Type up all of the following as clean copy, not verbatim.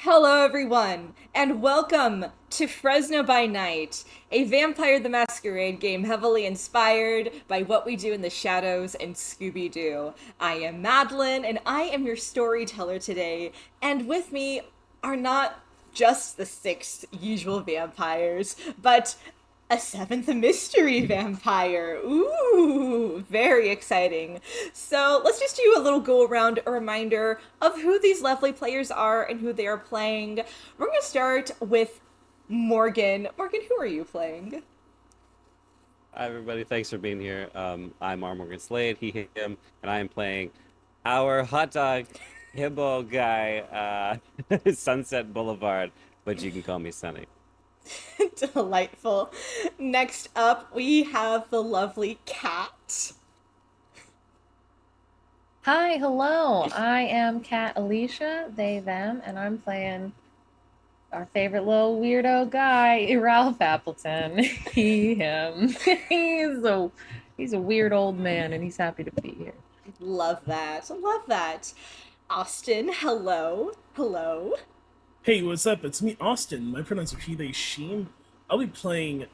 Hello, everyone, and welcome to Fresno by Night, a Vampire the Masquerade game heavily inspired by what we do in the shadows and Scooby Doo. I am Madeleine, and I am your storyteller today, and with me are not just the six usual vampires, but a seventh mystery vampire. Ooh, very exciting. So let's just do a little go around, a reminder of who these lovely players are and who they are playing. We're going to start with Morgan. Morgan, who are you playing? Hi, everybody. Thanks for being here. I'm R. Morgan Slade, he, him, and I am playing our hot dog himbo guy, Sunset Boulevard, but you can call me Sunny. Delightful. Next up, we have the lovely Cat. Hi, hello. I am Kat Alicia, they, them, and I'm playing our favorite little weirdo guy, Ralph Appleton. He, him. He's a weird old man and he's happy to be here. Love that. Love that. Austin, hello. Hello. Hey, what's up? It's me, Austin. My pronouns are he, they, she. I'll be playing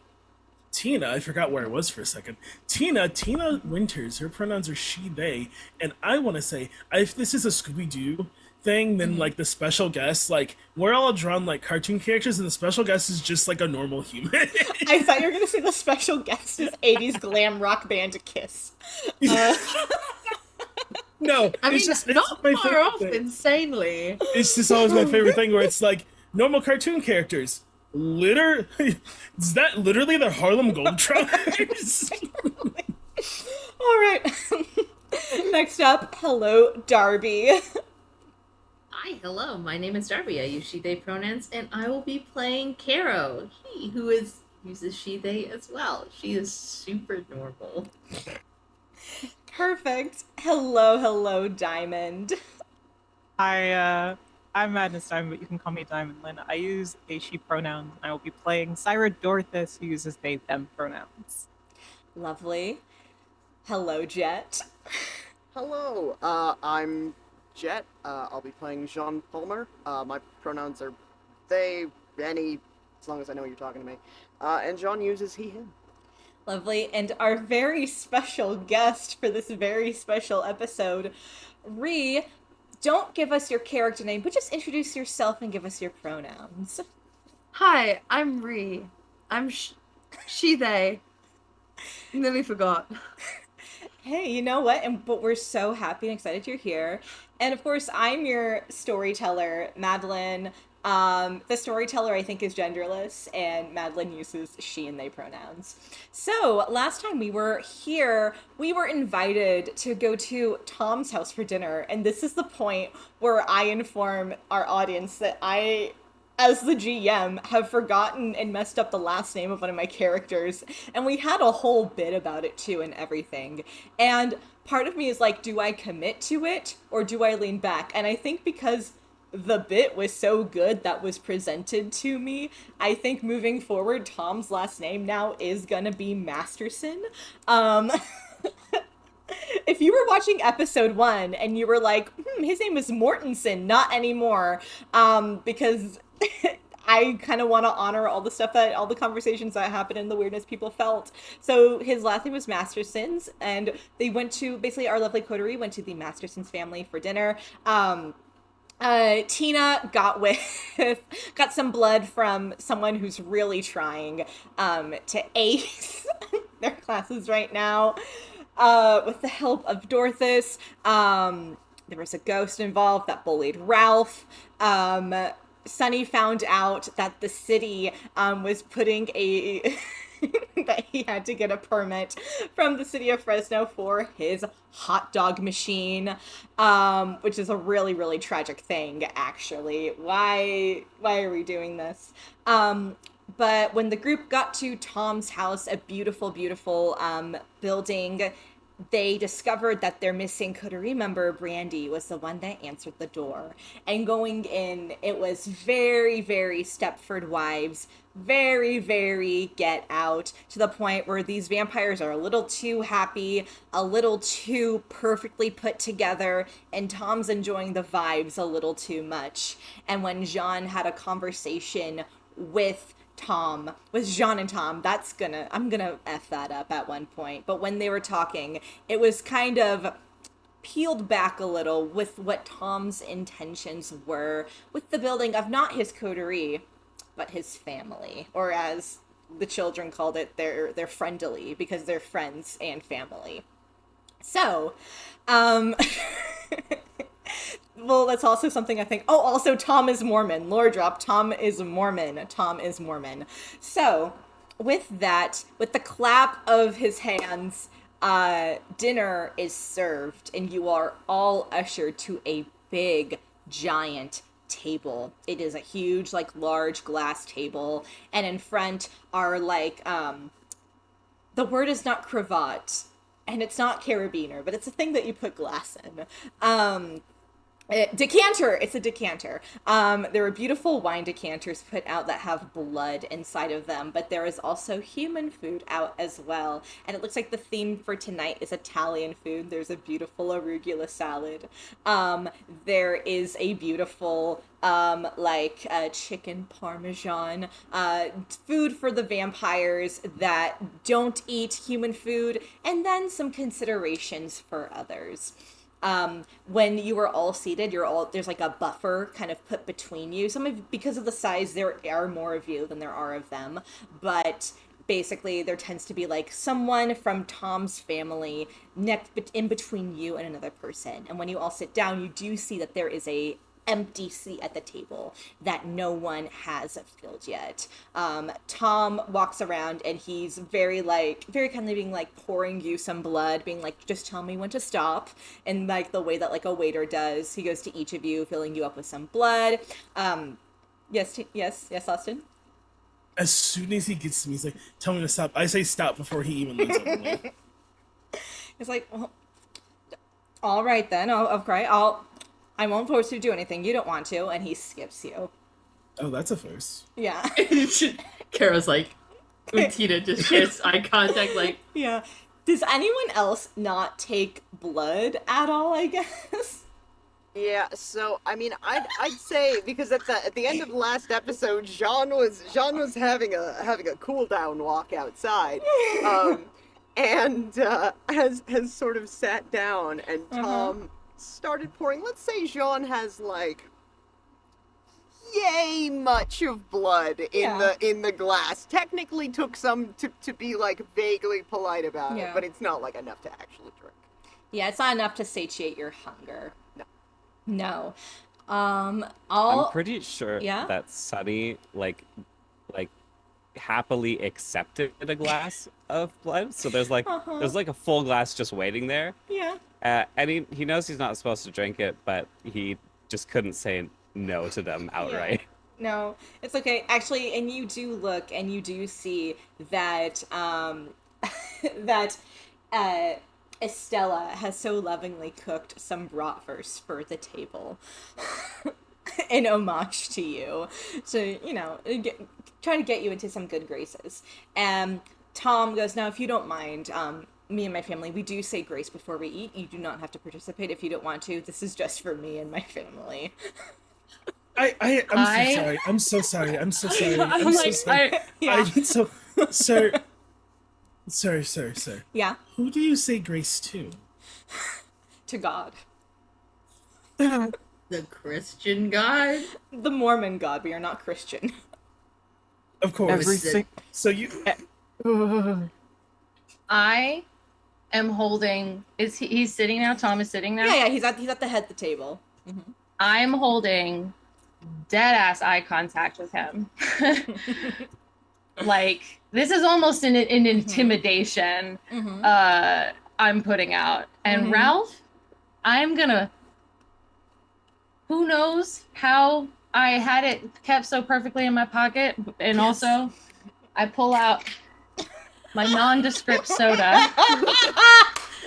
Tina. I forgot where I was for a second. Tina Winters. Her pronouns are she, they. And I want to say, if this is a Scooby Doo thing, then like the special guest, like we're all drawn like cartoon characters, and the special guest is just like a normal human. I thought you were going to say the special guest is 80s glam rock band Kiss. Uh, No, I mean, it's not my far favorite off, thing. insanely. It's just always my favorite thing where it's like normal cartoon characters. Is that literally the Harlem Globetrotters? All right. Next up, hello, Darby. Hi, hello. My name is Darby. I use she, they pronouns, and I will be playing Caro Hee, who uses she, they as well. She is super normal. Perfect. Hello, Diamond. I'm Madness Diamond, but you can call me Diamond Lynn. I use they, she pronouns, and I will be playing Cyra Dorthas, who uses they, them pronouns. Lovely. Hello, Jett. Hello, I'm Jett. I'll be playing Jean Palmer. My pronouns are they, any, as long as I know you're talking to me. And Jean uses he, him. Lovely. And our very special guest for this very special episode, Ree. Don't give us your character name, but just introduce yourself and give us your pronouns. Hi, I'm Ree. I'm she, they. Nearly forgot. Hey, you know what? But we're so happy and excited you're here. And of course, I'm your storyteller, Madeleine. The storyteller, I think, is genderless, and Madeleine uses she and they pronouns. So, last time we were here, we were invited to go to Tom's house for dinner, and this is the point where I inform our audience that I, as the GM, have forgotten and messed up the last name of one of my characters, and we had a whole bit about it too and everything. And part of me is like, do I commit to it or do I lean back? And I think because the bit was so good that was presented to me, I think moving forward, Tom's last name now is gonna be Masterson. Um, if you were watching episode 1 and you were like, his name is Mortensen, not anymore, because I kind of want to honor all the stuff all the conversations that happened and the weirdness people felt. So his last name was Mastersons, and they went to, basically our lovely coterie went to the Mastersons family for dinner. Tina got got some blood from someone who's really trying to ace their classes right now. With the help of Dorthas, there was a ghost involved that bullied Ralph. Sunny found out that the city was putting a that he had to get a permit from the city of Fresno for his hot dog machine, which is a really, really tragic thing, actually. Why are we doing this? But when the group got to Tom's house, a beautiful, beautiful building they discovered that their missing coterie member, Brandy, was the one that answered the door. And going in, it was very, very Stepford Wives, very, very Get Out, to the point where these vampires are a little too happy, a little too perfectly put together, and Tom's enjoying the vibes a little too much. And when Jean had a conversation with Jean and Tom, I'm gonna F that up at one point. But when they were talking, it was kind of peeled back a little with what Tom's intentions were with the building of not his coterie, but his family. Or as the children called it, they're friendly, because they're friends and family. So, well, that's also something I think. Oh, also, Tom is Mormon. Lore drop. Tom is Mormon. Tom is Mormon. So, with that, with the clap of his hands, dinner is served, and you are all ushered to a big, giant table. It is a huge, like, large glass table, and in front are, like, the word is not cravat, and it's not carabiner, but it's a thing that you put glass in. Decanter. It's a decanter. There are beautiful wine decanters put out that have blood inside of them, but there is also human food out as well. And it looks like the theme for tonight is Italian food. There's a beautiful arugula salad. There is a beautiful chicken parmesan, food for the vampires that don't eat human food, and then some considerations for others. When you are all seated, there's like a buffer kind of put between you. Because of the size, there are more of you than there are of them, but basically there tends to be like someone from Tom's family in between you and another person. And when you all sit down, you do see that there is a empty seat at the table that no one has filled yet. Tom walks around and he's very kindly being like pouring you some blood, being like, just tell me when to stop. And like the way that like a waiter does, he goes to each of you, filling you up with some blood. Yes, Austin? As soon as he gets to me, he's like, tell me to stop. I say stop before he even looks at me. It's like, well, all right then, okay, I won't force you to do anything you don't want to, and he skips you. Oh, that's a first. Yeah. Caro's like, when Tina just shares eye contact, like... Yeah. Does anyone else not take blood at all, I guess? Yeah, so I mean, I'd say, because at the end of the last episode, Jean was having a cool down walk outside, and has sort of sat down, and Tom started pouring. Let's say Jean has like yay much of blood in the glass. Technically took some to be like vaguely polite about it, but it's not like enough to actually drink. Yeah, it's not enough to satiate your hunger. No. I'm pretty sure that Sunny like happily accepted a glass of blood. So there's like a full glass just waiting there. Yeah. And he knows he's not supposed to drink it, but he just couldn't say no to them outright. Yeah. No, it's okay. Actually, and you do look and you do see that that Estella has so lovingly cooked some bratwurst for the table in homage to you. So, you know, trying to get you into some good graces. And Tom goes, now, if you don't mind, me and my family, we do say grace before we eat. You do not have to participate if you don't want to. This is just for me and my family. I'm so sorry. Sir. Yeah? Who do you say grace to? To God. The Christian God? The Mormon God. We are not Christian. Of course. So you... I am holding... He's sitting now? Tom is sitting now? Yeah, he's at the head of the table. Mm-hmm. I'm holding dead-ass eye contact with him. Like, this is almost an intimidation I'm putting out. And Ralph, I'm gonna... Who knows how I had it kept so perfectly in my pocket, and also I pull out my nondescript soda,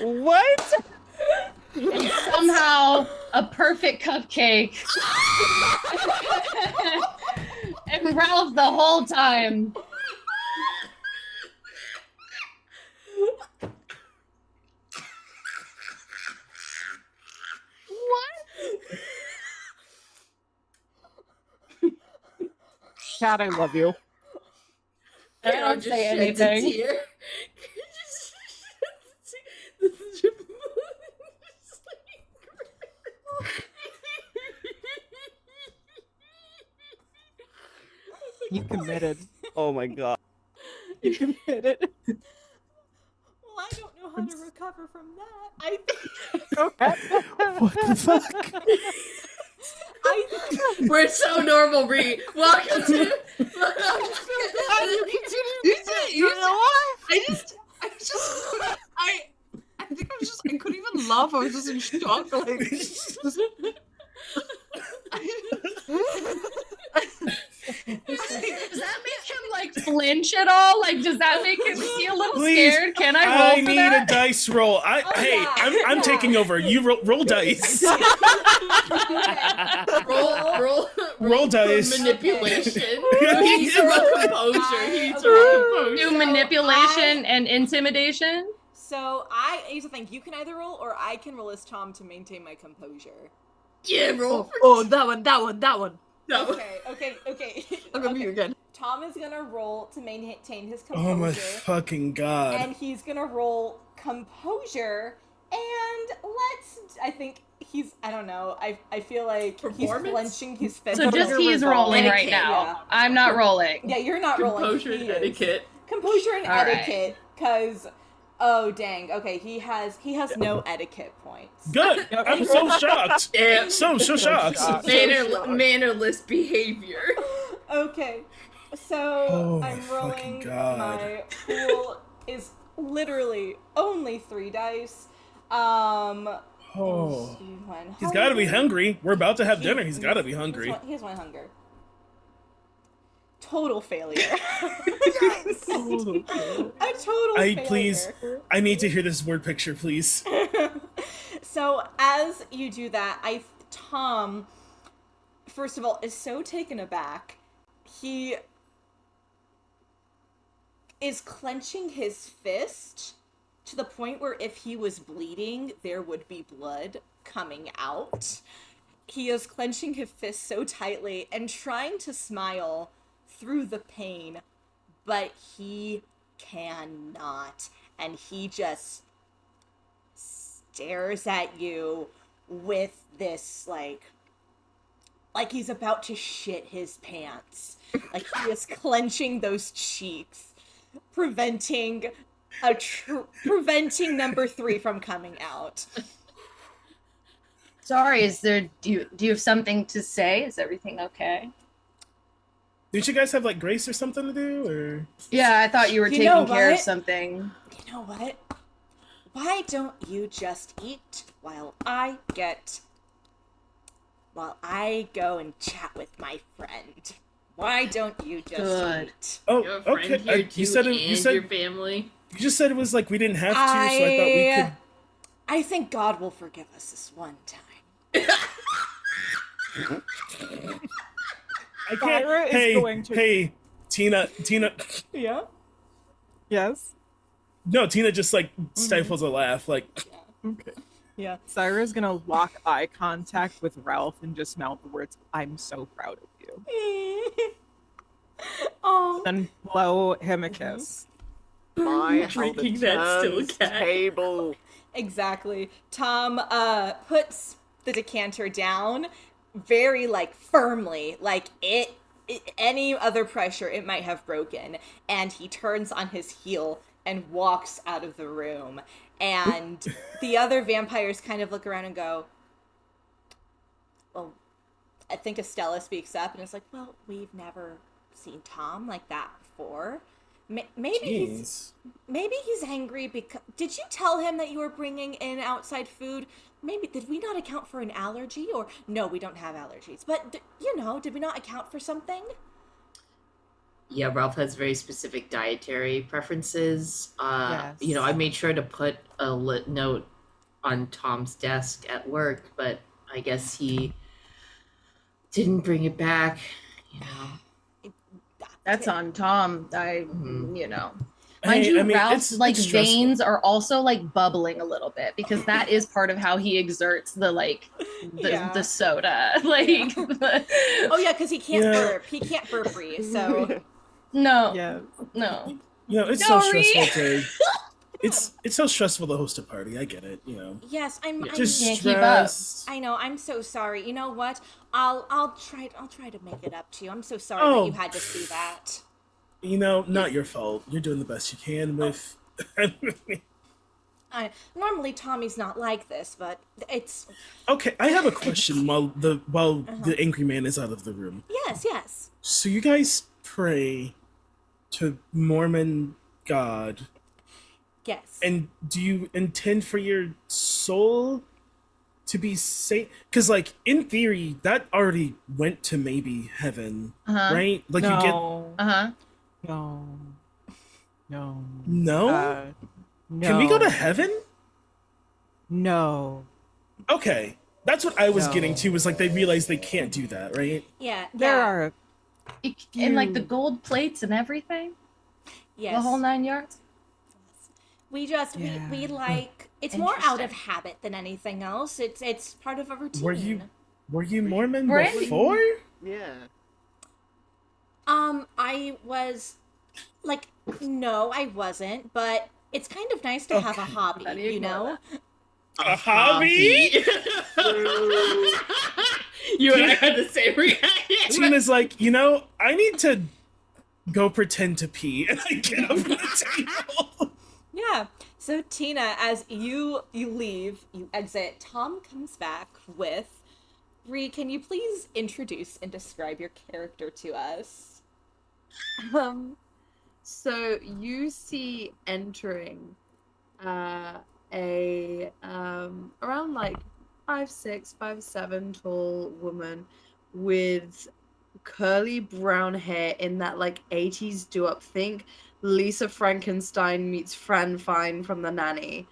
What? And somehow a perfect cupcake. And Ralph the whole time. Cat, I love you. I don't Just say sheds a anything. tear. You committed. Oh my god. You committed. Well, I don't know how to recover from that. I What the fuck? We're so normal, Bree. Welcome to. You know what? I think I couldn't even laugh. I was just in shock. Like, Does that make him like flinch at all? Like, does that make him feel a little Please, scared? Can I roll I for need that? a dice roll. Hey, yeah. I'm taking over. You roll dice. Roll dice. For manipulation. He's a composure. He's a composure. Do manipulation and intimidation? So here's the thing: you can either roll, or I can roll as Tom to maintain my composure. Yeah, roll. oh, that one. No. Okay. I'm gonna mute again. Tom is gonna roll to maintain his composure. Oh my fucking god. And he's gonna roll composure, and I think I don't know, I feel like he's Performance? clenching his fist. So just he's rolling right Etiquette, now. yeah. I'm not rolling. Yeah, you're not rolling. Composure he and is. etiquette. Composure and All right. etiquette, because, oh dang, okay, he has no etiquette points. Good. I'm so shocked. Yeah. So shocked. Mannerless behavior. Okay, so Oh my I'm fucking rolling, God. my pool is literally only 3 dice. Oh. He's He's got to be hungry. We're about to have dinner. He's got to be hungry. He has one hunger. Total failure. A total failure. Please, I need to hear this word picture, please. So as you do that, Tom, first of all, is so taken aback. He is clenching his fist to the point where if he was bleeding, there would be blood coming out. He is clenching his fist so tightly and trying to smile through the pain, but he cannot. And he just stares at you with this, like he's about to shit his pants. Like, he is clenching those cheeks, preventing number 3 from coming out. Sorry, do you have something to say? Is everything okay? Did you guys have like grace or something to do, or? Yeah, I thought you were You know taking care of what? something. You know what? Why don't you just eat while I go and chat with my friend? Why don't you just Good. eat? Oh, Your friend okay. here too, You said and you said your family. you just said it was like we didn't have to, so I thought we could. I think God will forgive us this one time. I can't. Cyra is Hey, going to- hey, Tina. Yeah? Yes. No, Tina just like stifles a laugh. Like, Okay. Yeah. Cyra's gonna lock eye contact with Ralph and just mouth the words, "I'm so proud of you." Oh. Then blow him a kiss. My Drinking that still turns cat. table. Exactly. Tom puts the decanter down very, like, firmly, like any other pressure it might have broken, and he turns on his heel and walks out of the room. And the other vampires kind of look around and go, well, I think Estella speaks up and is like, well, we've never seen Tom like that before. Maybe he's angry because... Did you tell him that you were bringing in outside food? Maybe, did we not account for an allergy? Or, no, we don't have allergies. But, did we not account for something? Yeah, Ralph has very specific dietary preferences. You know, Yes. I made sure to put a note on Tom's desk at work, but I guess he didn't bring it back. You know. That's on Tom. Mhm. You know. Mind Hey, you, I mean, Ralph's like it's stressful. veins are also like bubbling a little bit because that is part of how he exerts the like Yeah. the soda. Like Oh yeah, because he can't Yeah. burp. He can't burp breathe. So no, Yeah. no. You know, it's so Sorry. stressful to. It's so stressful to host a party. I get it. You know, yes, I'm. just Can't keep up. stress. I know. I'm so sorry. You know what? I'll try to make it up to you. I'm so sorry that Oh. you had to see that. You know, not your fault. You're doing the best you can with. Normally Tommy's not like this, but it's Okay, I have a question while the angry man is out of the room. yes. So you guys pray to Mormon God, Yes. and do you intend for your soul to be saved? Because, like, in theory, that already went to maybe heaven, Uh-huh. right? Like, you get No. Uh-huh. No. No. no. No. Can we go to heaven? No. Okay, that's what I was No. getting to. Was like they realize they can't do that, right? Yeah. There yeah. are And like the few- gold plates and everything. Yes. The whole 9 yards. We just Yeah. we like it's more out of Interesting. habit than anything else. It's part of a routine. Were you Mormon Randy. before? Yeah. I was like no, I wasn't, but it's kind of nice to have a Okay. hobby, How do you you ignore know? A hobby? You and I had the same reaction. Tina's like, you know, I need to go pretend to pee, and I get up from the table. Yeah. So Tina, as you leave, you exit, Tom comes back with Bree, can you please introduce and describe your character to us? So you see entering a around like 5'6", 5'7" tall woman with curly brown hair in that like 80s do-up. Think Lisa Frankenstein meets Fran Fine from The Nanny.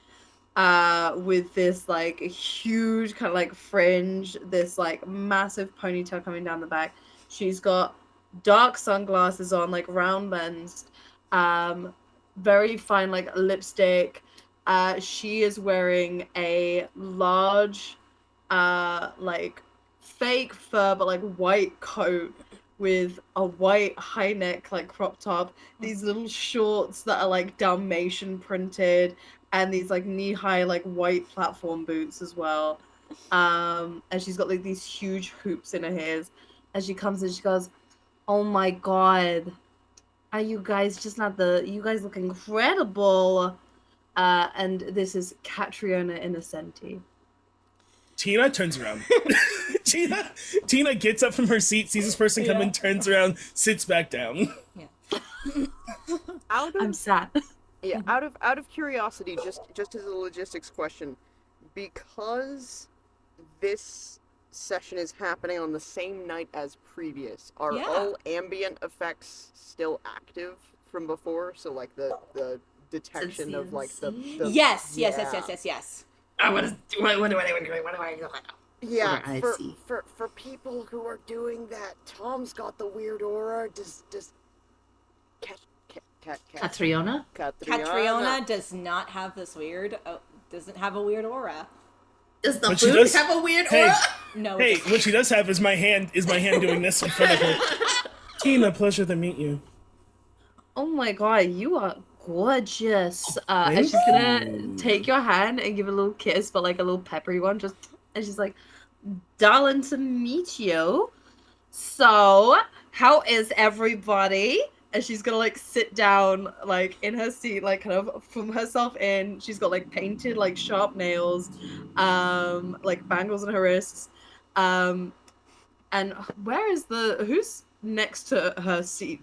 With this like huge kind of like fringe, this like massive ponytail coming down the back. She's got dark sunglasses on, like round lensed, very fine like lipstick. She is wearing a large like fake fur but like white coat with a white high neck like crop top, these little shorts that are like Dalmatian printed, and these like knee-high like white platform boots as well. And she's got like these huge hoops in her ears. And she comes and she goes, "Oh my god, are you guys just not you guys look incredible." And this is Catriona Innocenti. Tina turns around. Tina gets up from her seat, sees this person come in, turns around, sits back down. I'm sad. Yeah, out of curiosity, just as a logistics question, because this session is happening on the same night as previous, are Yeah. all ambient effects still active from before? So like the detection of like the Yes. yeah. What do I Yeah, What do I for, see? for people who are doing that, Tom's got the weird aura. Does Catriona? Catriona does not have this doesn't have a weird aura. Does the But she food does- have a weird Hey, aura? No. hey, it doesn't. what she does have is my hand doing this in front of her. Tina, pleasure to meet you. Oh my god, you are gorgeous. And Thank she's gonna you. take your hand and give a little kiss, but like a little peppery one. And she's like, "Darling to meet you. So, how is everybody?" And she's gonna like sit down like in her seat, like kind of from herself in. She's got like painted like sharp nails, like bangles on her wrists. And who's next to her seat?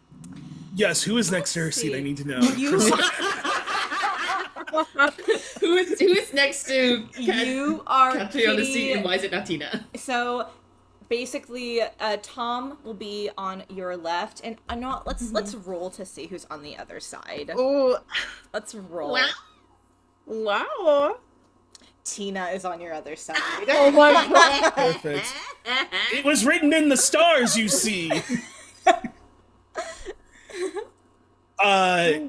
Yes, who is next to her seat? I need to know. You Who is next to you are Catriona's seat, pretty- and why is it not Tina? So basically, Tom will be on your left, and let's roll to see who's on the other side. Oh, Let's roll. Wow. wow. Tina is on your other side. Oh my god. Perfect. It was written in the stars, you see.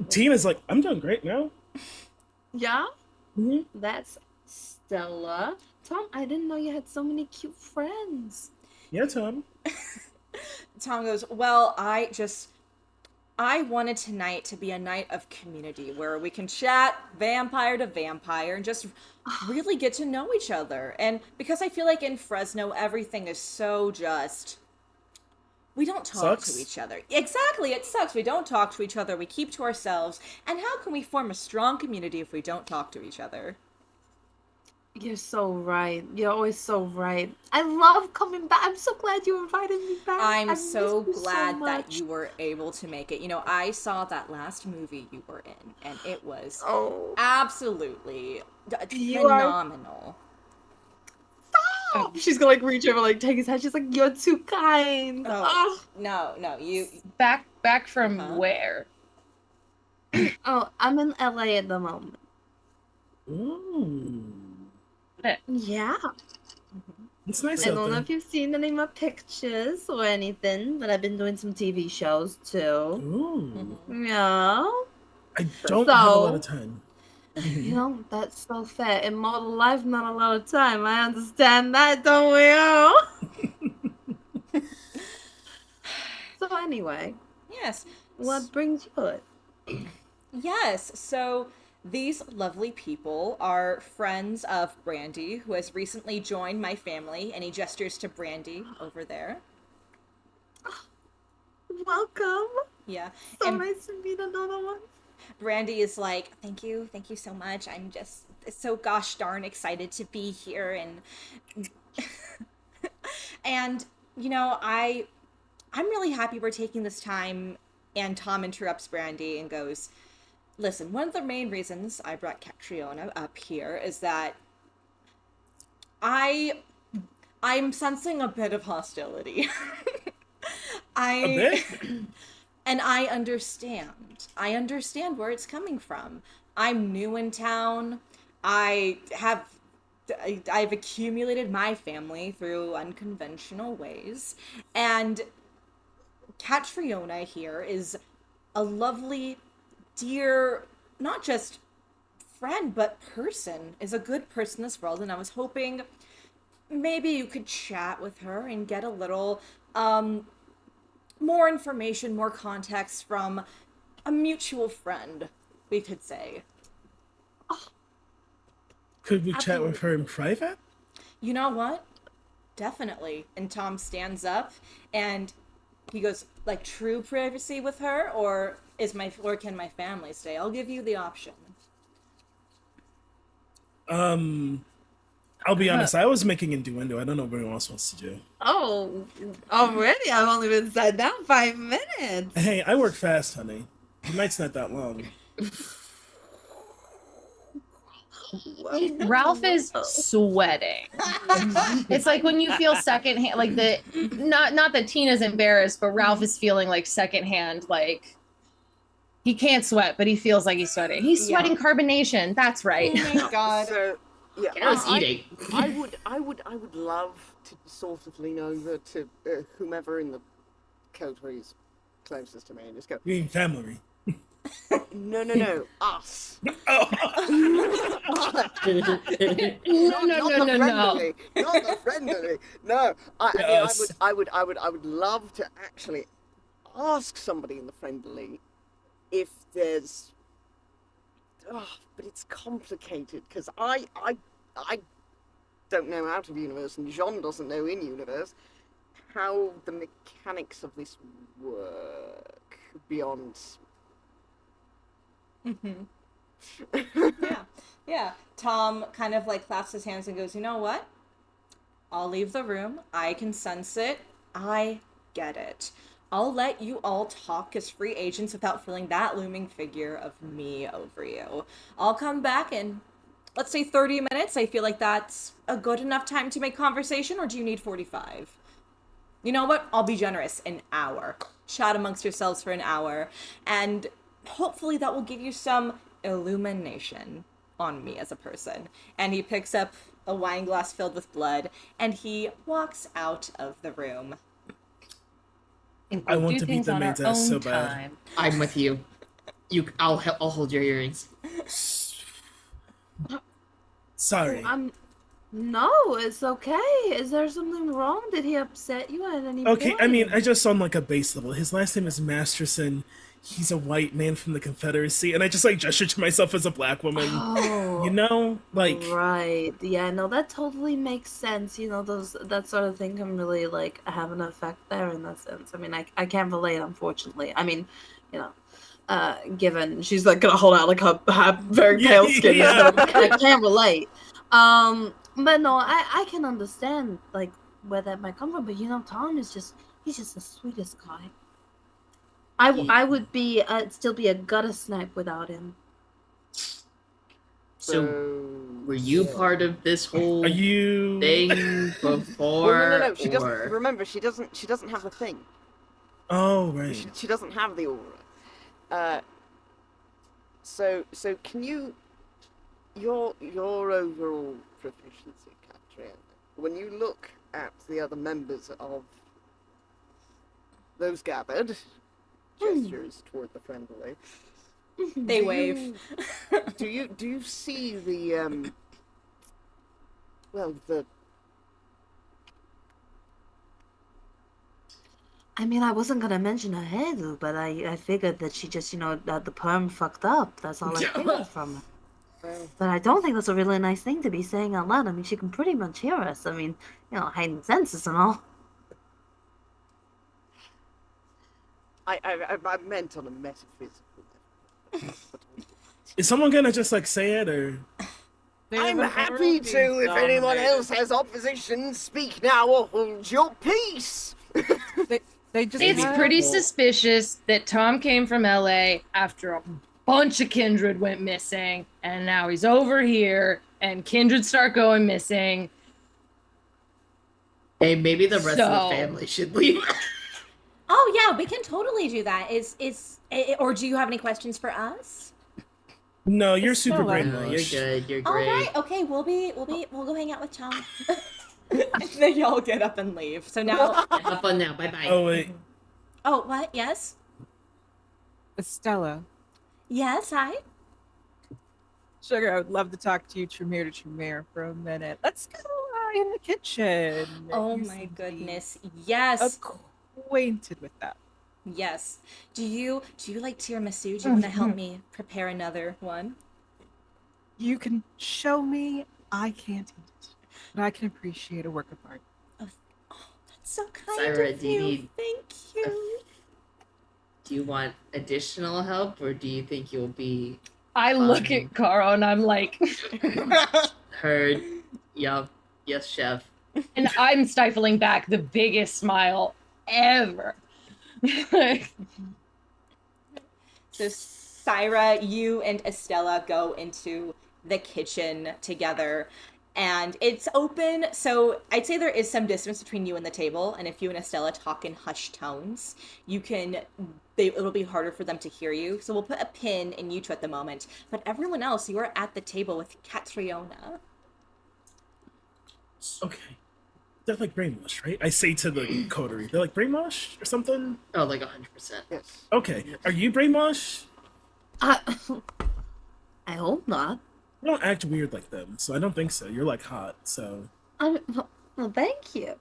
Tina's like, I'm doing great now. Yeah? Mhm. That's Stella. Tom, I didn't know you had so many cute friends. Yeah, Tom. Tom goes, well, I wanted tonight to be a night of community where we can chat vampire to vampire and just really get to know each other. And because I feel like in Fresno, everything is so just... We don't talk Sucks. to each other. Exactly, it sucks. We don't talk to each other. We keep to ourselves. And how can we form a strong community if we don't talk to each other? You're so right. You're always so right. I love coming back. I'm so glad you invited me back. I'm I so missed you glad that much. you were able to make it. You know, I saw that last movie you were in, and it was Oh. absolutely You are- phenomenal. Oh, she's gonna like reach over, like take his hand. She's like, "You're too kind." Oh, no, you... Back from Uh-huh. where? Oh, I'm in LA at the moment. Ooh. Yeah. It's nice I out don't know there. if you've seen any of my pictures or anything, but I've been doing some TV shows too. Ooh. Yeah. I don't have a lot So- of time. You know, that's so fair. In model life, not a lot of time. I understand that, don't we all? So anyway, Yes. what brings you it? Yes, so these lovely people are friends of Brandy, who has recently joined my family, and he gestures to Brandy over there. Welcome. Yeah. So And nice to meet another one. Brandy is like, thank you so much. I'm just so gosh darn excited to be here, and and you know, I'm really happy we're taking this time. And Tom interrupts Brandy and goes, listen, one of the main reasons I brought Catriona up here is that I'm sensing a bit of hostility. A bit? And I understand. I understand where it's coming from. I'm new in town. I've accumulated my family through unconventional ways. And Catriona here is a lovely, dear, not just friend, but person, is a good person in this world. And I was hoping maybe you could chat with her and get a little, more information, more context from a mutual friend, we could say. Could we chat with her in private? You know what? Definitely. And Tom stands up and he goes, like, true privacy with her, or can my family stay? I'll give you the option. I'll be honest, I was making innuendo. I don't know what anyone else wants to do. Oh, already? I've only been sat down 5 minutes. Hey, I work fast, honey. The night's not that long. Ralph is sweating. It's like when you feel secondhand, like not that Tina's embarrassed, but Ralph is feeling like secondhand, like he can't sweat, but he feels like he's sweating. He's sweating carbonation. That's right. Oh my god. So, yeah, Caro's eating. I would love to sort of lean over to whomever in the coterie is closest to me and just go, You mean family? no, us. Oh. Not the friendly. No, Yes. I would love to actually ask somebody in the friendly if there's. Oh, but it's complicated because I don't know out of universe, and Jean doesn't know in universe how the mechanics of this work beyond. Yeah. Tom kind of like claps his hands and goes, you know what? I'll leave the room. I can sense it. I get it. I'll let you all talk as free agents without feeling that looming figure of me over you. I'll come back in, let's say 30 minutes. I feel like that's a good enough time to make conversation, or do you need 45? You know what? I'll be generous. An hour. Chat amongst yourselves for an hour. And hopefully that will give you some illumination on me as a person. And he picks up a wine glass filled with blood and he walks out of the room. I want Do to beat things the on our maid's ass so own bad. time. I'm with you. I'll hold your earrings. Sorry. No, it's okay. Is there something wrong? Did he upset you at any Okay, point? I mean, I just on like a base level. His last name is Masterson. He's a white man from the Confederacy, and I just like gestured to myself as a black woman. Oh, You know, like right. Yeah, no, that totally makes sense. You know, that sort of thing can really like have an effect there in that sense. I mean, I can't relate, unfortunately. I mean, you know, given she's like gonna hold out like her very pale skin. Yeah. I can't relate. But no, I can understand like where that might come from. But you know, Tom is he's just the sweetest guy. I would be still be a gutter snack without him. So, were you part of this whole are you? thing before? Well, no. She or- doesn't. Remember, she doesn't have the thing. Oh right. She doesn't have the aura. So can you your overall proficiency, Katrina, when you look at the other members of those gathered, gestures toward the friendly. They wave. Do you see the I mean, I wasn't gonna mention her hairdo, but I figured that she just, you know, that the perm fucked up. That's all I figured from her. But I don't think that's a really nice thing to be saying out loud. I mean, she can pretty much hear us. I mean, you know, heightened senses and all. I meant on a metaphysical level. Is someone gonna just like say it or? I'm happy to. If anyone else has opposition, speak now or hold your peace. They just It's have- pretty suspicious that Tom came from LA after a bunch of kindred went missing, and now he's over here, and kindred start going missing. Hey, maybe the rest of So- the family should leave. Oh yeah, we can totally do that. Or do you have any questions for us? No, you're super Estella. No, you're brainwashed. good. You're All great. right, okay, we'll go hang out with Tom. And then y'all get up and leave. So now, Have fun now. Bye bye. Oh wait. oh what? Yes, Estella. yes, hi. Sugar, I would love to talk to you Tremere to Tremere for a minute. Let's go in the kitchen. Oh You my seem to be goodness, yes, Acquainted with that. yes. Do you like tiramisu? Do you want to help me prepare another one? You can show me. I can't eat it, but I can appreciate a work of art. That's so kind Cyra, of do you you. need- Thank you. Do you want additional help, or do you think you'll be I look at Caro and I'm like, heard? Yup. Yes, chef. and I'm stifling back the biggest smile ever. So Cyra, you and Estella go into the kitchen together, and it's open. So I'd say there is some distance between you and the table, and if you and Estella talk in hushed tones, it'll be harder for them to hear you. So we'll put a pin in you two at the moment. But everyone else, you are at the table with Catriona. Okay. They're like brainwashed, right? I say to the coterie, they're like brainwashed or something. Oh, like 100%. Yes. Okay. Are you brainwashed? I hope not. You don't act weird like them, so I don't think so. You're like hot, so. Well, thank you.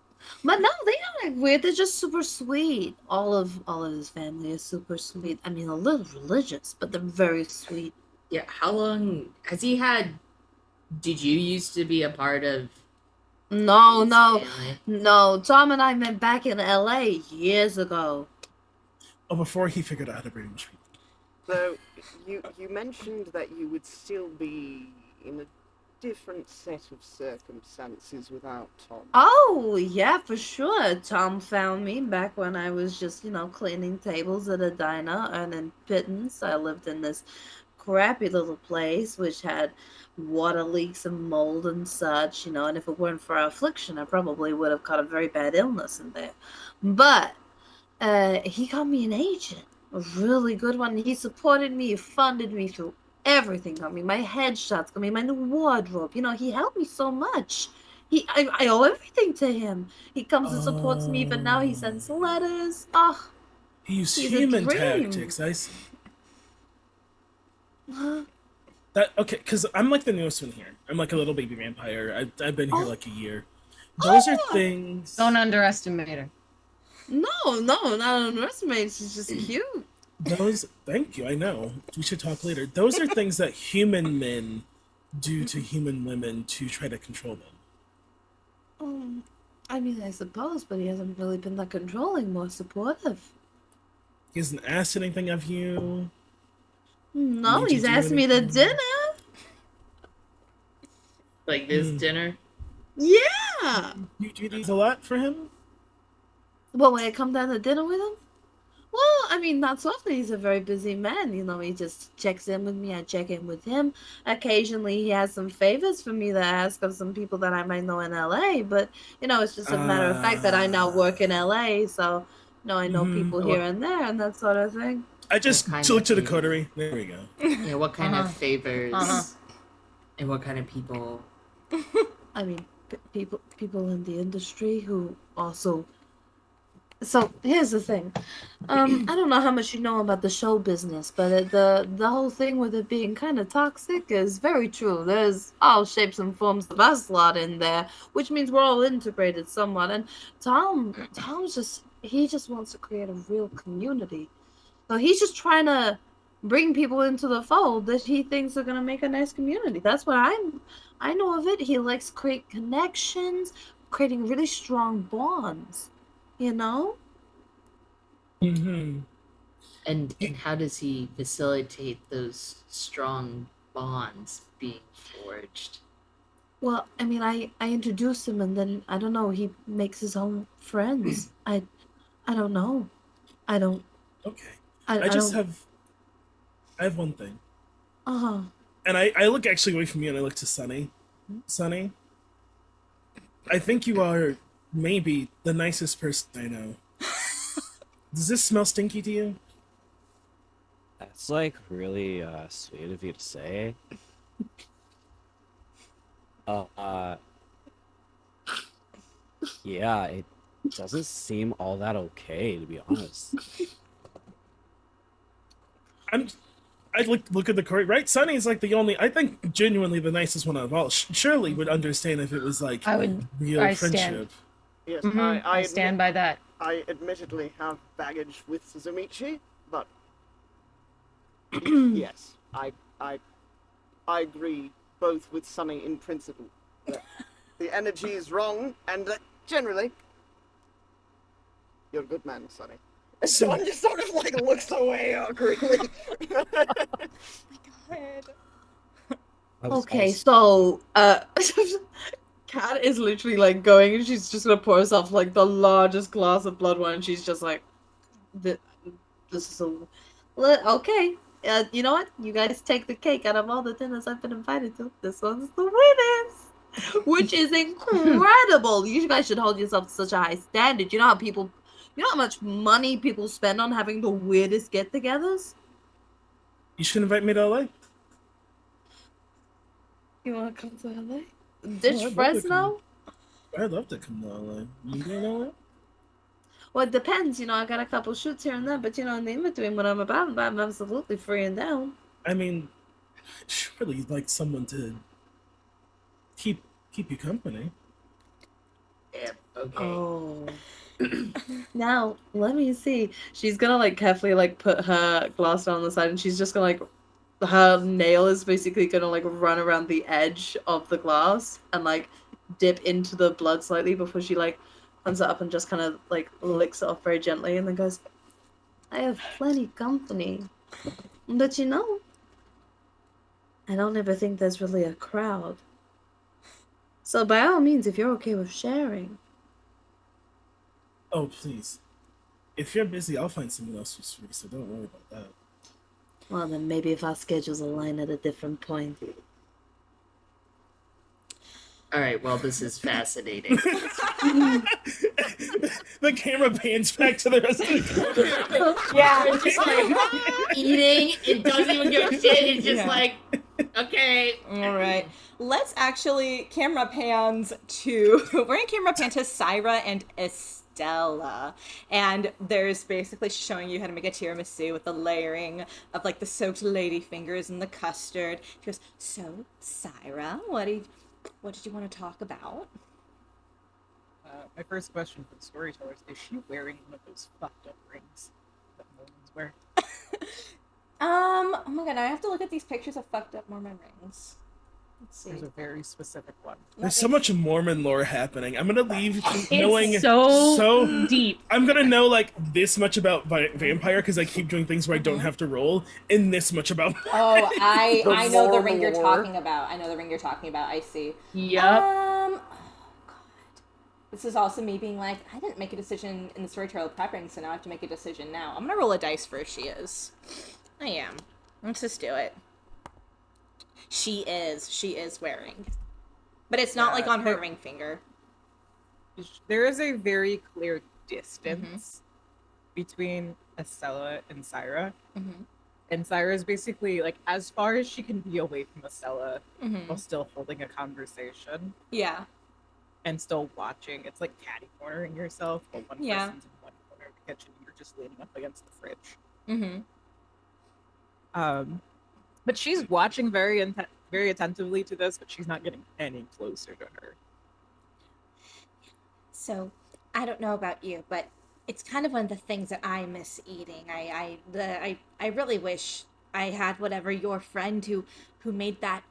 But no, they don't act weird. They're just super sweet. All of his family is super sweet. I mean, a little religious, but they're very sweet. Yeah. How long has he had? Did you used to be a part of? No, his no, family? no. Tom and I met back in LA years ago. Oh, before he figured out how to brainwash people. So you mentioned that you would still be in a different set of circumstances without Tom. Oh, yeah, for sure. Tom found me back when I was just, you know, cleaning tables at a diner, earning pittance. I lived in this crappy little place which had water leaks and mold and such, and if it weren't for our affliction, I probably would have caught a very bad illness in there. But he got me an agent, a really good one. He supported me, he funded me through everything, got me my headshots, got me my new wardrobe. He helped me so much. I owe everything to him. He comes and supports me, but now he sends letters. Oh, He used he's a human dream. tactics. I see. Huh? Okay, because I'm like the newest one here. I'm like a little baby vampire. I've been here like a year. Those are things. Don't underestimate her. No, not underestimate. She's just cute. Thank you. I know. We should talk later. Those are things that human men do to human women to try to control them. I mean, I suppose, but he hasn't really been that controlling, more supportive. He hasn't asked anything of you. No, Made you he's do asked me to anything? dinner. Like this dinner. Yeah. You do these a lot for him? Well, when I come down to dinner with him? Well, I mean, not so often. He's a very busy man. He just checks in with me. I check in with him. Occasionally, he has some favors for me to ask of some people that I might know in LA. But, it's just a matter of fact that I now work in LA. So, I know people here and there and that sort of thing. I just What kind looked of to the favor? coterie. There we go. Yeah, what kind of favors? Uh-huh. And what kind of people? I mean, people in the industry who also. So here's the thing. I don't know how much you know about the show business, but the whole thing with it being kind of toxic is very true. There's all shapes and forms of us lot in there, which means we're all integrated somewhat. And Tom's he just wants to create a real community. So he's just trying to bring people into the fold that he thinks are gonna make a nice community. That's what I know of it. He likes to create connections, creating really strong bonds. Mm-hmm. And how does he facilitate those strong bonds being forged? Well, I mean, I introduce him, and then I don't know. He makes his own friends. I don't know. I don't. Okay. I I have one thing. Uh-huh. And I look actually away from you and I look to Sunny. Sunny, I think you are maybe the nicest person I know. Does this smell stinky to you? That's like really sweet of you to say. Yeah, it doesn't seem all that okay, to be honest. I look at the court, right? Sunny's like the only, I think, genuinely the nicest one out of all. Shirley would understand if it was like real I friendship. stand. Yes, Mhm, I stand by that. I admittedly have baggage with Suzumichi, but yes, I agree both with Sunny in principle that the energy is wrong and that generally you're a good man, Sunny. And So- Sean just sort of like looks away awkwardly. Okay, so Kat is literally like going, and she's just gonna pour herself like the largest glass of blood wine. And she's just like, "This is okay. You know what? You guys take the cake out of all the dinners I've been invited to. This one's the weirdest, which is incredible. You guys should hold yourself to such a high standard. You know how much money people spend on having the weirdest get-togethers? You should invite me to LA. You want to come to LA? I'd Ditch love to Fresno? I'd love to come to LA. You doing LA? Well, it depends. I got a couple shoots here and there, but in the in between, when I'm about, I'm absolutely free and down. I mean, surely you'd like someone to keep you company. Yeah, okay. Oh. Now, let me see. She's gonna like carefully like put her glass down on the side, and she's just gonna like her nail is basically gonna like run around the edge of the glass and like dip into the blood slightly before she like comes up and just kind of like licks it off very gently and then goes, I have plenty company. But I don't ever think there's really a crowd. So by all means, if you're okay with sharing. Oh, please. If you're busy, I'll find someone else who's free, so don't worry about that. Well, then maybe if our schedules align at a different point. All right, well, this is fascinating. The camera pans back to the rest of the Yeah. It's just like eating. It doesn't even give a shit. It's just Yeah. like, okay. All right. Let's actually camera pans to we're gonna camera pan to Cyra and Estella, and there's basically she's showing you how to make a tiramisu with the layering of like the soaked lady fingers and the custard. She goes, "So Cyra, what did you want to talk about?" My first question for the storytellers, is she wearing one of those fucked up rings that Mormons wear? Oh my god, I have to look at these pictures of fucked up Mormon rings. Let's see. There's a very specific one. There's so much Mormon lore happening. I'm gonna leave knowing It's so deep. I'm gonna know like this much about Vampire because I keep doing things where I don't have to roll, and this much about. Oh, The I know the ring Mormon you're lore. talking about. I know the ring you're talking about. I see. Yep. Oh god. This is also me being like, I didn't make a decision in the storyteller prepping, so now I have to make a decision now. I'm gonna roll a dice for she is. I am. Let's just do it. She is wearing. But it's not Yeah, like on her ring finger. There is a very clear distance between Estella and Cyra. Mm-hmm. And Cyra is basically like as far as she can be away from Estella Mm-hmm. while still holding a conversation Yeah. and still watching. It's like catty cornering yourself, but one Yeah. person's in one corner of the kitchen, you're just leaning up against the fridge. Mm-hmm. But she's watching very attentively to this, but she's not getting any closer to her. So, I don't know about you, but it's kind of one of the things that I miss eating. I really wish I had whatever your friend who made that.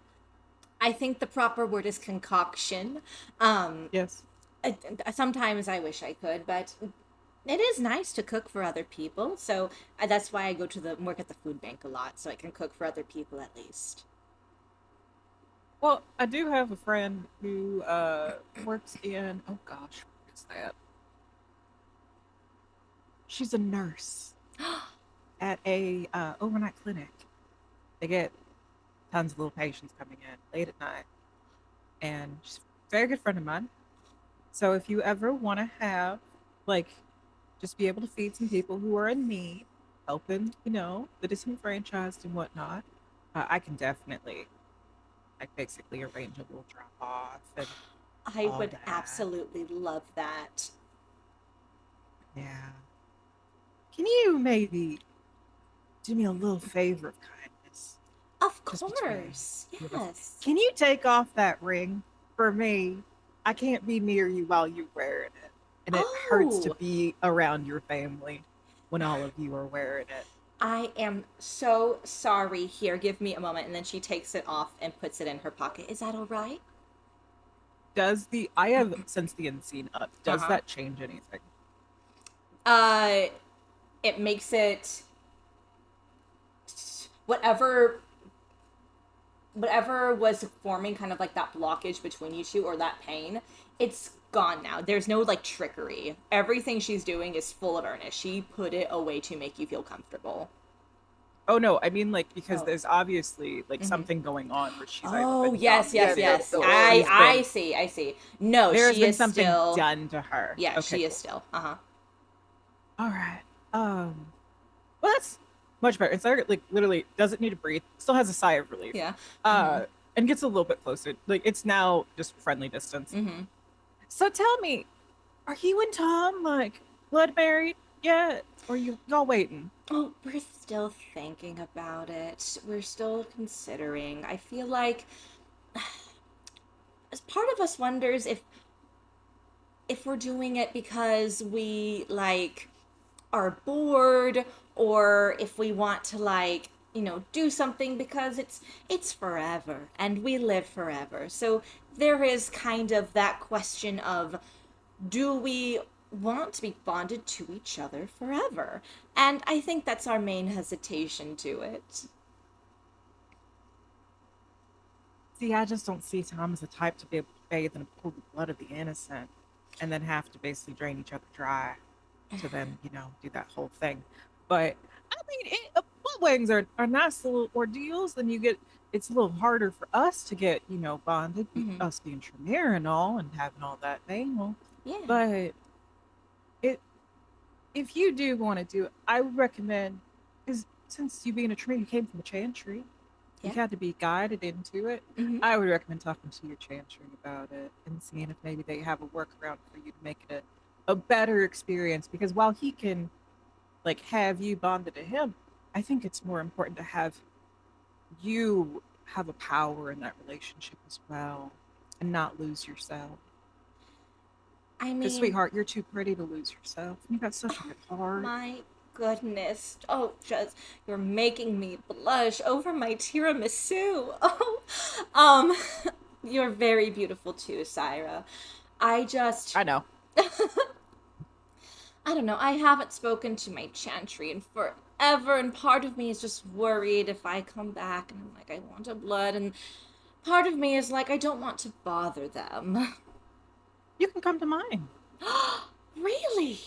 I think the proper word is concoction. Yes. Sometimes I wish I could, but it is nice to cook for other people. So that's why I go to work at the food bank a lot, so I can cook for other people at least. Well, I do have a friend who works in, oh gosh, what is that? She's a nurse at a overnight clinic. They get tons of little patients coming in late at night. And she's a very good friend of mine. So if you ever want to have, like, just be able to feed some people who are in need, helping, the disenfranchised and whatnot, I can definitely, like, basically arrange a little drop off. And I all would that. absolutely love that. Yeah. Can you maybe do me a little favor of kindness? Of Just between course, two of us. yes. Can you take off that ring for me? I can't be near you while you're wearing it. And it hurts to Oh. be around your family when all of you are wearing it. I am so sorry. Here, give me a moment. And then she takes it off and puts it in her pocket. Is that all right? I have since the unseen up. Does Uh-huh. that change anything? It makes it whatever was forming kind of like that blockage between you two or that pain, it's gone now. There's no like trickery. Everything she's doing is full of earnest. She put it away to make you feel comfortable. Oh no, I mean like because Oh. there's obviously like Mhm. something going on where she's either Oh, been yes, dumped yes, or yes. she's I been- see. No, There's she been is something still done to her. Yeah, Okay, she is cool. still. Uh-huh. All right. Well, that's much better. It's like literally doesn't need to breathe. Still has a sigh of relief. Yeah. And gets a little bit closer. Like it's now just friendly distance. Mm-hmm. So tell me, are you and Tom like blood married yet, or y'all waiting? Oh, we're still thinking about it. We're still considering. I feel like as part of us wonders if we're doing it because we like are bored or if we want to like, do something because it's forever and we live forever. So there is kind of that question of do we want to be bonded to each other forever? And I think that's our main hesitation to it. See, I just don't see Tom as the type to be able to bathe in the pool of blood of the innocent, and then have to basically drain each other dry to then, do that whole thing. But I mean, but wings are nice little ordeals. Then it's a little harder for us to get, bonded, us being Tremere and all, and having all that bangle. Yeah. But if you do want to do it, I would recommend, because since you being a Tremere, you came from a Chantry, you had to be guided into it. I would recommend talking to your Chantry about it and seeing if maybe they have a workaround for you to make it a better experience. Because while he can have you bonded to him, I think it's more important to have you have a power in that relationship as well and not lose yourself. I mean, because sweetheart, you're too pretty to lose yourself. You got such a good heart. My goodness. Oh, just you're making me blush over my tiramisu. Oh, you're very beautiful too, Cyra. I know. I don't know. I haven't spoken to my Chantry in forever, and part of me is just worried if I come back and I'm like, I want a blood, and part of me is like, I don't want to bother them. You can come to mine. Really?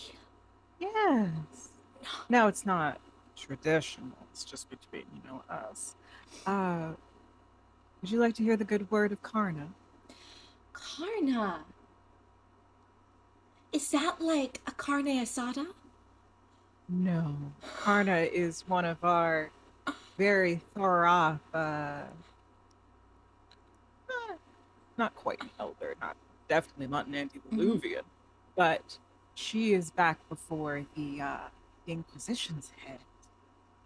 Yes. No, it's not traditional. It's just between, us. Would you like to hear the good word of Karna? Karna? Is that like a carne asada? No. Karna is one of our very thorough, not quite an elder, definitely not an antediluvian, but she is back before the Inquisition's head,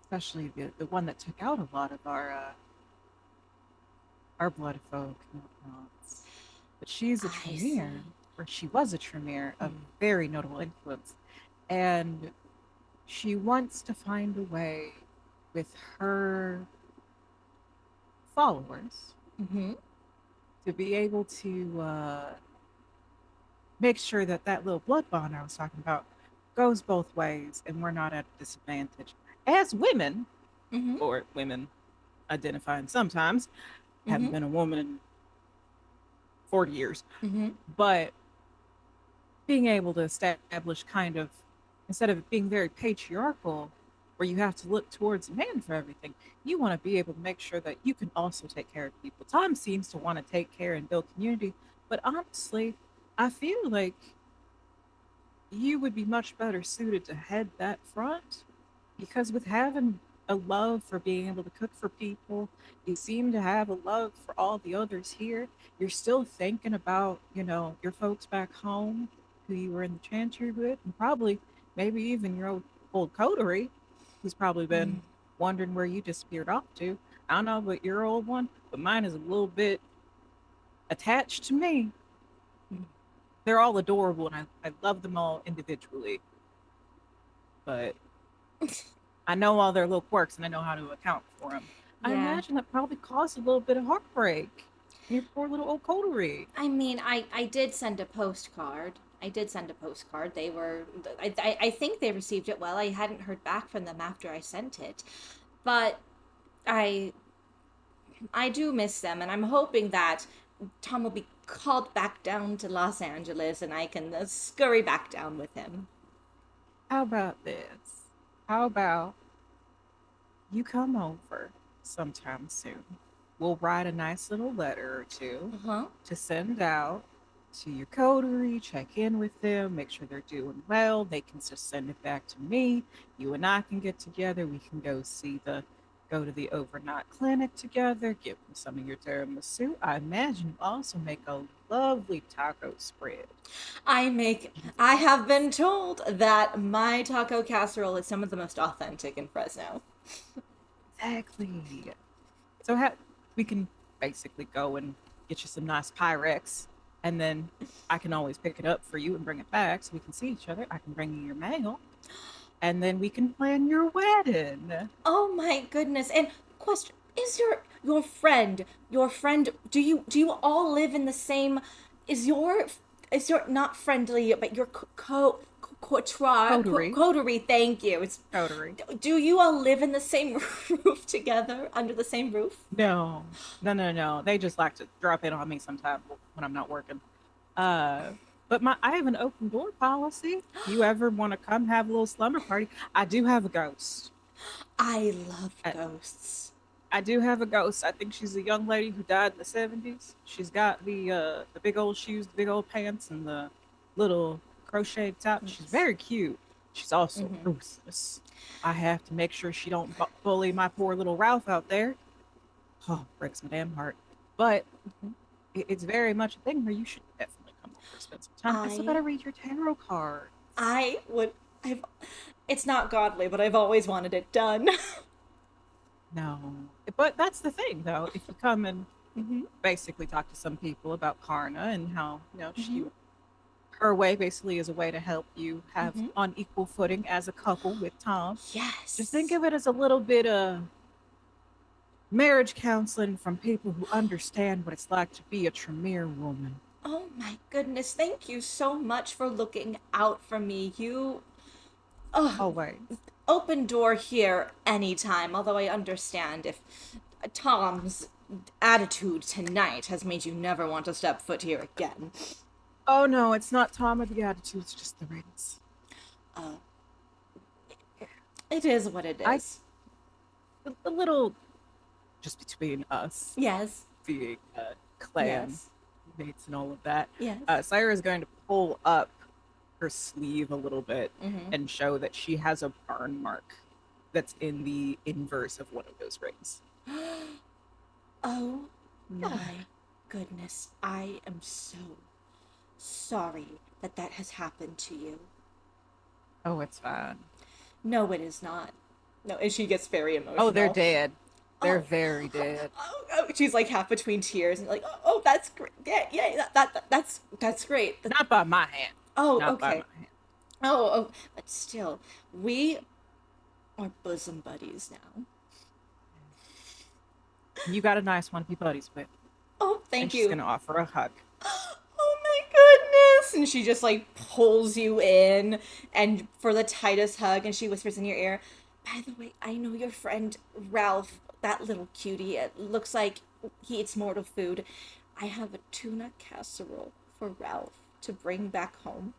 especially the one that took out a lot of our blood folk and whatnot. But she's a Tremere, or she was a Tremere of very notable influence, and she wants to find a way with her followers to be able to make sure that little blood bond I was talking about goes both ways, and we're not at a disadvantage as women, or women identifying sometimes. Haven't been a woman in 40 years, but being able to establish kind of, instead of being very patriarchal where you have to look towards a man for everything, you want to be able to make sure that you can also take care of people. Tom seems to want to take care and build community, but honestly, I feel like you would be much better suited to head that front, because with having a love for being able to cook for people, you seem to have a love for all the others here. You're still thinking about, your folks back home who you were in the Chantry with, and probably maybe even your old coterie, who's probably been wondering where you disappeared off to. I don't know about your old one, but mine is a little bit attached to me. They're all adorable, and I love them all individually. But I know all their little quirks, and I know how to account for them. Yeah. I imagine that probably caused a little bit of heartbreak in your poor little old coterie. I mean, I did send a postcard. They were, I think they received it well. I hadn't heard back from them after I sent it. But I do miss them, and I'm hoping that Tom will be called back down to Los Angeles and I can scurry back down with him. How about this? How about you come over sometime soon? We'll write a nice little letter or two to send out to your coterie, check in with them, make sure they're doing well. They can just send it back to me. You and I can get together. We can go to the overnight clinic together, give them some of your tiramisu. I imagine you also make a lovely taco spread. I have been told that my taco casserole is some of the most authentic in Fresno. Exactly. So we can basically go and get you some nice Pyrex, and then I can always pick it up for you and bring it back so we can see each other. I can bring you your mail, and then we can plan your wedding. Oh my goodness. And question, is your friend, do you all live in the same, is your not friendly, but your coterie, thank you. It's coterie. Do you all live in the same roof together, under the same roof? No. They just like to drop in on me sometime when I'm not working. But I have an open door policy. You ever want to come have a little slumber party? I do have a ghost. I love I- ghosts. I do have a ghost. I think she's a young lady who died in the 70s. She's got the big old shoes, the big old pants, and the little crocheted top. She's Yes. very cute. She's also Mhm. ruthless. I have to make sure she don't bully my poor little Ralph out there. Oh, breaks my damn heart. But Mhm. it's very much a thing where you should definitely come over and spend some time. I still gotta read your tarot card. I would. It's not godly, but I've always wanted it done. No, but that's the thing, though. If you come and Mm-hmm. basically talk to some people about Karna and how she, Mhm. her way basically is a way to help you have Mhm. on equal footing as a couple with Tom. Yes. Just think of it as a little bit of marriage counseling from people who understand what it's like to be a Tremere woman. Oh my goodness! Thank you so much for looking out for me. You. Oh, Always. open door here anytime. Although I understand if Tom's attitude tonight has made you never want to step foot here again. Oh no, it's not Tom with the attitude, it's just the rings. It is what it is. A little, just between us, Yes. being clan Yes. mates and all of that. Yes. Cyra is going to pull up her sleeve a little bit Mhm. and show that she has a burn mark that's in the inverse of one of those rings. Oh my goodness. I am so sorry that that has happened to you. Oh, it's fine. No, it is not. No, and she gets very emotional. Oh, they're dead. They're Oh. very dead. Oh, she's like half between tears and like, oh, that's great. Yeah, that's great. Not by my hand. Oh, Not by okay. my hand. Oh, but still, we are bosom buddies now. You got a nice one to be buddies with. Oh, thank and you. She's gonna offer a hug. Oh my goodness! And she just like pulls you in and for the tightest hug, and she whispers in your ear, by the way, I know your friend Ralph, that little cutie. It looks like he eats mortal food. I have a tuna casserole for Ralph to bring back home.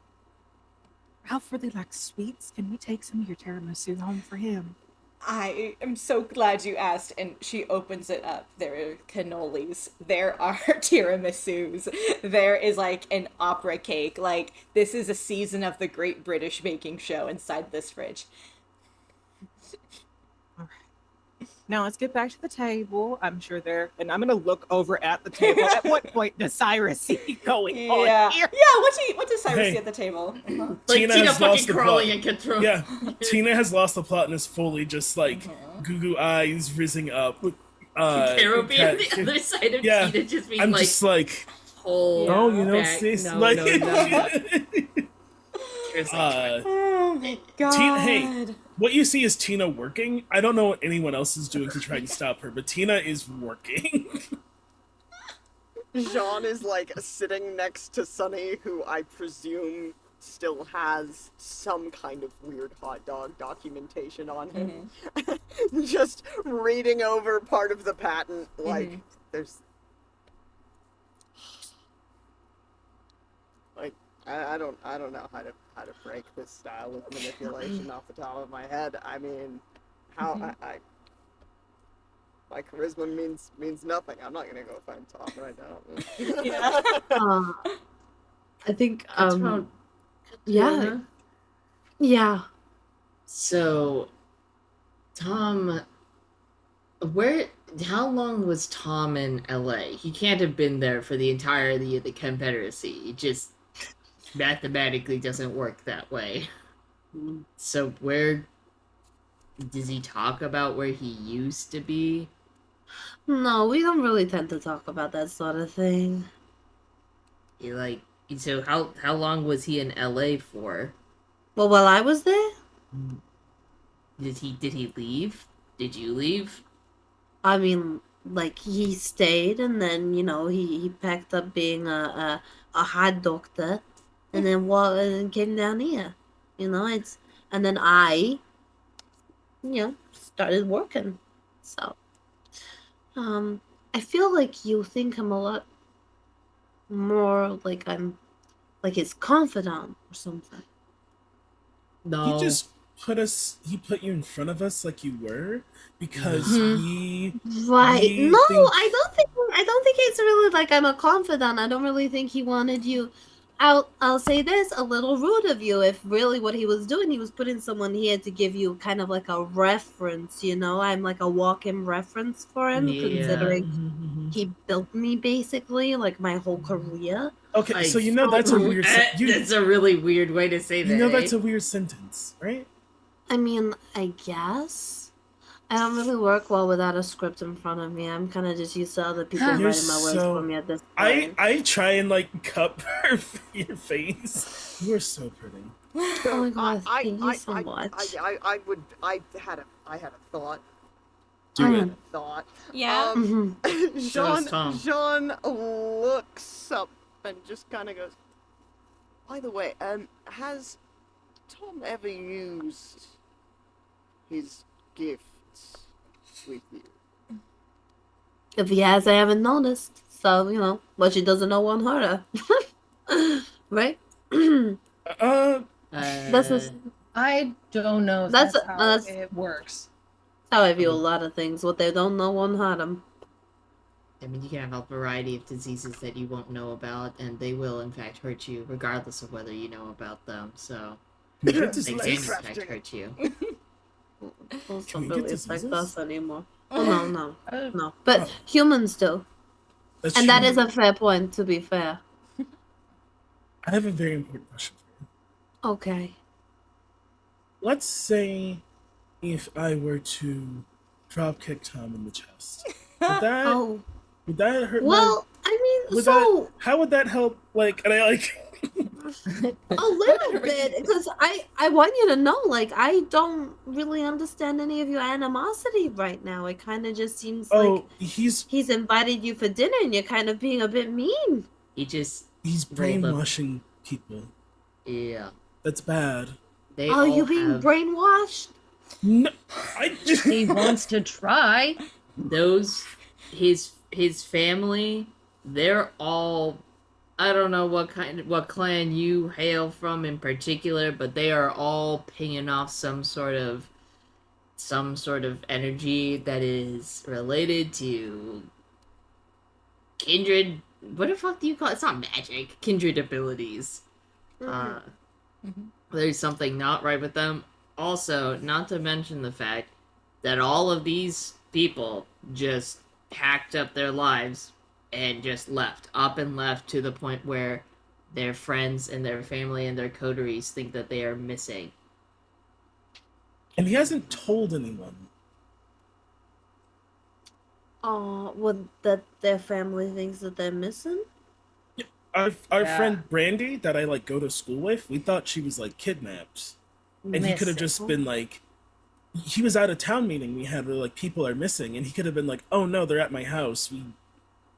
Ralph really likes sweets. Can we take some of your tiramisu home for him? I am so glad you asked. And she opens it up. There are cannolis. There are tiramisus. There is like an opera cake. Like, this is a season of the Great British Baking Show inside this fridge. Now let's get back to the table. I'm sure and I'm gonna look over at the table. At what point does Cyrus see going on Yeah. here? Yeah, what does Cyrus Hey. see at the table? Like Tina Tina has lost fucking the crawling plot. and get thrown. Yeah, Tina has lost the plot and is fully just like Mhm. goo eyes rizzing up. Caro being on Cat- the other side of yeah, Tina just being I'm like, just like, hold oh, you know, back. sis, No, like, no, no. Tina's like, Oh my god. Tina, hey, what you see is Tina working. I don't know what anyone else is doing to try and stop her, but Tina is working. Jean is like sitting next to Sunny, who I presume still has some kind of weird hot dog documentation on him. Just reading over part of the patent, like there's like I don't know how to break this style of manipulation off the top of my head. I mean, how I my charisma means nothing. I'm not gonna go find Tom right now. Yeah. I think Katrina? yeah. Yeah. So, Tom, how long was Tom in LA? He can't have been there for the entirety of the Confederacy. It just mathematically doesn't work that way. So, where does he talk about where he used to be? No, we don't really tend to talk about that sort of thing. So how long was he in LA for? Well, while I was there, Did he leave? Did you leave? I mean, like he stayed, and then he packed up being a heart doctor, and then and came down here. And then I started working. So, I feel like you think I'm a lot more like I'm like his confidant or something. No. put you in front of us like you were because Right. we No, think I don't think it's really like I'm a confidant. I don't really think he wanted you. I'll say this, a little rude of you if really what he was doing, he was putting someone here to give you kind of like a reference, you know? I'm like a walk-in reference for him, considering he built me basically, like my whole career. Okay, so you know that's a weird that's a really weird way to say that. You know that's a weird sentence, right? I mean, I guess. I don't really work well without a script in front of me. I'm kind of just used to other people You're writing my words for me at this point. I try and like cup your face. You are so pretty. Oh my god, thank you so much. I had a thought. Do it. Thought. Yeah. Jean looks up and just kind of goes, by the way, has Tom ever used his gifts with you? If he has, I haven't noticed. So, you know, what she doesn't know won't hurt her. Right? That's just, I don't know if That's- that's how that's- it works. how I view a lot of things. What they don't know won't hurt them. I mean, you can have a variety of diseases that you won't know about, and they will, in fact, hurt you, regardless of whether you know about them. So, they can, in fact, hurt you. Those Can we don't get really affect diseases? us anymore. Oh, no. But humans do. That's And that true. is a fair point, to be fair. I have a very important question for you. Okay. Let's say if I were to drop kick Tom in the chest. Would that Oh, would that hurt well, I mean, would so how would that help like and I like a little bit, because I want you to know, like, I don't really understand any of your animosity right now. It kind of just seems like he's invited you for dinner and you're kind of being a bit mean. he's rolled up. brainwashing people. Yeah. That's bad. They Oh, all you being have brainwashed? No, I just He wants to try. his family, they're all, I don't know what clan you hail from in particular, but they are all pinging off some sort of energy that is related to kindred. What the fuck do you call it? It's not magic. Kindred abilities. There's something not right with them. Also, not to mention the fact that all of these people just packed up their lives and just left, up and left, to the point where their friends and their family and their coteries think that they are missing. And he hasn't told anyone. Oh, what, that their family thinks that they're missing? Our Yeah. friend Brandy that I like go to school with, we thought she was like kidnapped. And he could have just been like, he was at a town meeting we had where like people are missing, and he could have been like, oh no, they're at my house.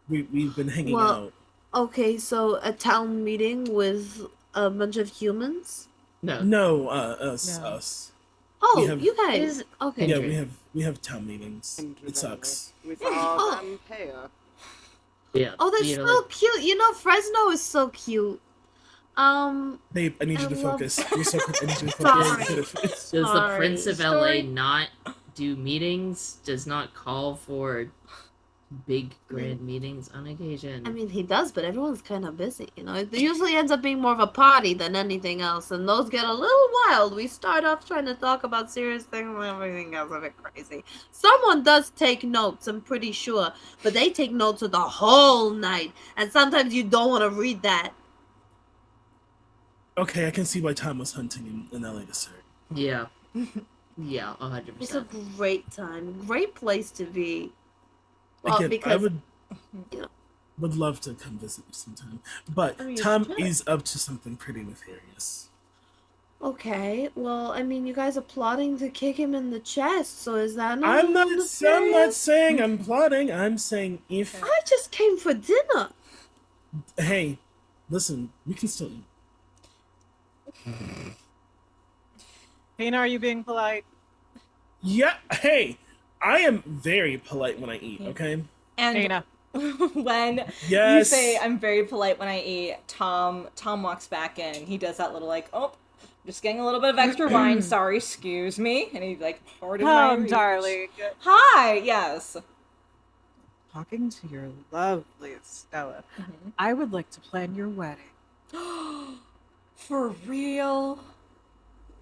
We've been hanging out. Okay, so a town meeting with a bunch of humans? No, us. Oh, We have- you guys. Okay. Yeah, we have town meetings. It sucks. With our vampire. Yeah. Oh, they're so cute. You know, Fresno is so cute. Babe, I need you to love- focus. You're so quick. I need you to Sorry. focus. Does the Prince of Sorry. LA not do meetings? Does not call for big grand meetings on occasion? I mean, he does, but everyone's kind of busy, you know? It usually ends up being more of a party than anything else, and those get a little wild. We start off trying to talk about serious things and everything else a bit crazy. Someone does take notes, I'm pretty sure, but they take notes of the whole night, and sometimes you don't want to read that. Okay, I can see why Tom was hunting in LA to start. Yeah. Yeah, 100%. It's a great time, great place to be. Again, because I would you know. would love to come visit you sometime. But I mean, Tom sure. is up to something pretty nefarious. Okay, well, I mean, you guys are plotting to kick him in the chest, so is that not? I'm not saying I'm plotting. I'm saying if I just came for dinner. hey, listen, we can still eat. Tina, are you being polite? Yeah, hey, I am very polite when I eat, okay? And Tina. when you Yes. say I'm very polite when I eat, Tom walks back in. He does that little like, oh, just getting a little bit of extra wine. Sorry, excuse me. And he, like, poured in my reach. darling. Hi, yes. Talking to your lovely Stella. I would like to plan your wedding. For real?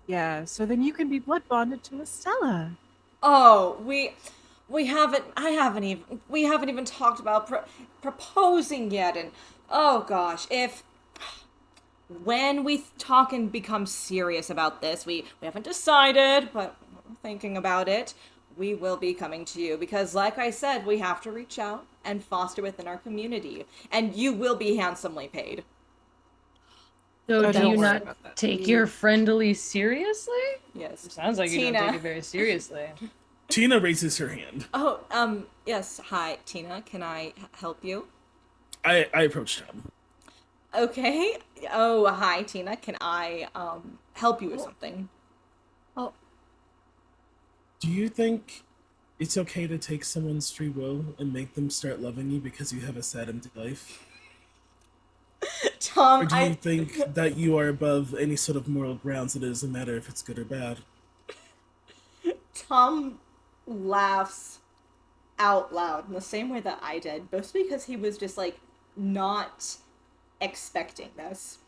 Yeah, so then you can be blood bonded to Estella. Oh, we haven't even talked about proposing yet, and oh gosh, when we talk and become serious about this, we haven't decided, but we're thinking about it. We will be coming to you because, like I said, we have to reach out and foster within our community, and you will be handsomely paid. So Oh, do don't you worry not about that. take your friend Elise seriously? Yes. It sounds like you Tina. don't take it very seriously. Tina raises her hand. Oh, yes. Hi, Tina. Can I help you? I approach Tom. Okay. Oh, hi, Tina. Can I help you with something? Do you think it's okay to take someone's free will and make them start loving you because you have a sad, empty life? Tom, Or do you think that you are above any sort of moral grounds that it doesn't matter if it's good or bad? Tom laughs out loud in the same way that I did, mostly because he was just, like, not expecting this.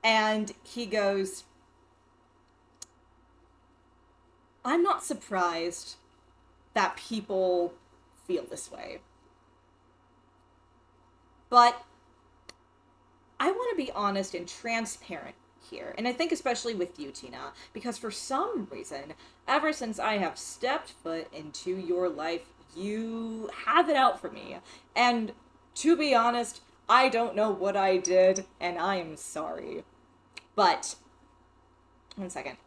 And he goes, I'm not surprised that people feel this way. But I want to be honest and transparent here. And I think especially with you, Tina, because for some reason, ever since I have stepped foot into your life, you have it out for me. And to be honest, I don't know what I did, and I am sorry. But, one second.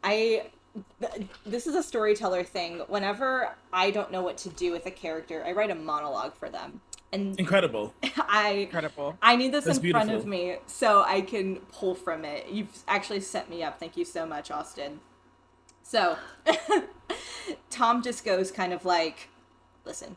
This is a storyteller thing. Whenever I don't know what to do with a character, I write a monologue for them. And Incredible. Incredible. I need this That's in front of beautiful. me so I can pull from it. You've actually set me up. Thank you so much, Austin. So, Tom just goes kind of like, listen,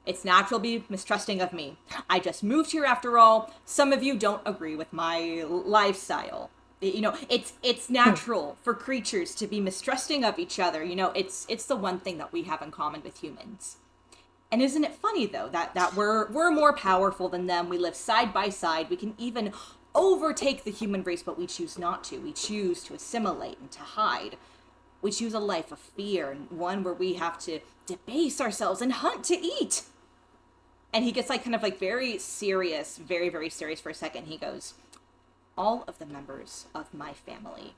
it's natural to be mistrusting of me. I just moved here after all. Some of you don't agree with my lifestyle. You know, it's natural for creatures to be mistrusting of each other. You know, it's the one thing that we have in common with humans. And isn't it funny, though, that we're more powerful than them. We live side by side. We can even overtake the human race, but we choose not to. We choose to assimilate and to hide. We choose a life of fear, and one where we have to debase ourselves and hunt to eat. And he gets, like, kind of, like, very serious, very, very serious for a second. He goes, all of the members of my family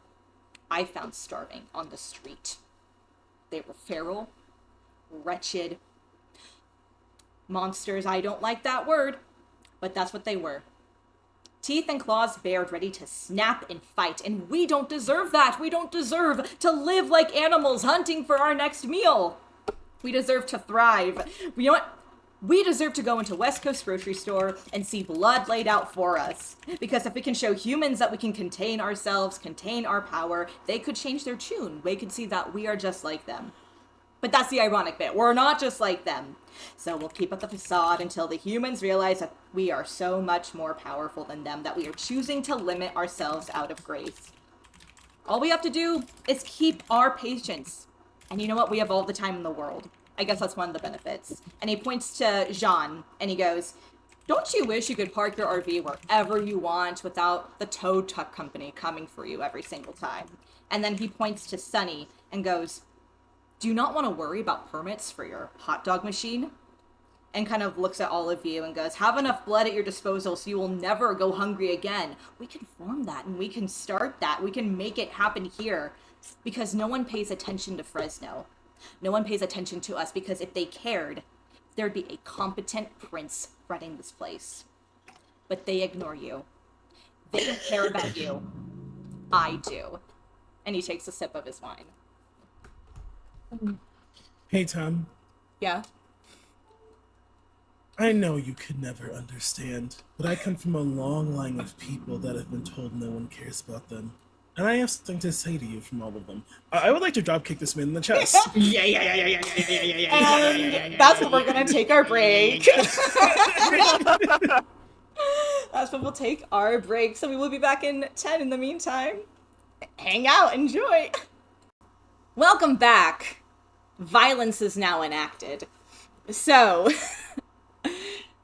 I found starving on the street. They were feral, wretched, monsters. I don't like that word, but that's what they were. Teeth and claws bared, ready to snap and fight, and we don't deserve that. We don't deserve to live like animals hunting for our next meal. We deserve to thrive. You know what? We deserve to go into West Coast grocery store and see blood laid out for us. Because if we can show humans that we can contain ourselves, contain our power, they could change their tune. They could see that we are just like them. But that's the ironic bit. We're not just like them. So we'll keep up the facade until the humans realize that we are so much more powerful than them, that we are choosing to limit ourselves out of grace. All we have to do is keep our patience. And you know what? We have all the time in the world. I guess that's one of the benefits. And he points to Jean, and he goes, don't you wish you could park your RV wherever you want without the tow truck company coming for you every single time? And then he points to Sunny and goes, do you not want to worry about permits for your hot dog machine? And kind of looks at all of you and goes, have enough blood at your disposal so you will never go hungry again. We can form that and we can start that. We can make it happen here because no one pays attention to Fresno. No one pays attention to us because if they cared, there'd be a competent prince running this place. But they ignore you. They don't care about you. I do. And he takes a sip of his wine. Hey, Tom. Yeah? I know you could never understand, but I come from a long line of people that have been told no one cares about them. And I have something to say to you from all of them. I would like to dropkick this man in the chest. And that's when we're gonna take our break. That's when we'll take our break. So we will be back in 10 in the meantime. hang out, enjoy. Welcome back. Violence is now enacted. So,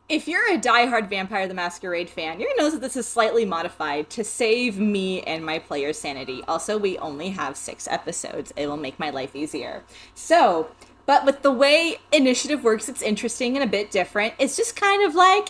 if you're a diehard Vampire the Masquerade fan, you're gonna know that this is slightly modified to save me and my player's sanity. Also, we only have 6 episodes. It will make my life easier. So, but with the way initiative works, it's interesting and a bit different. It's just kind of like,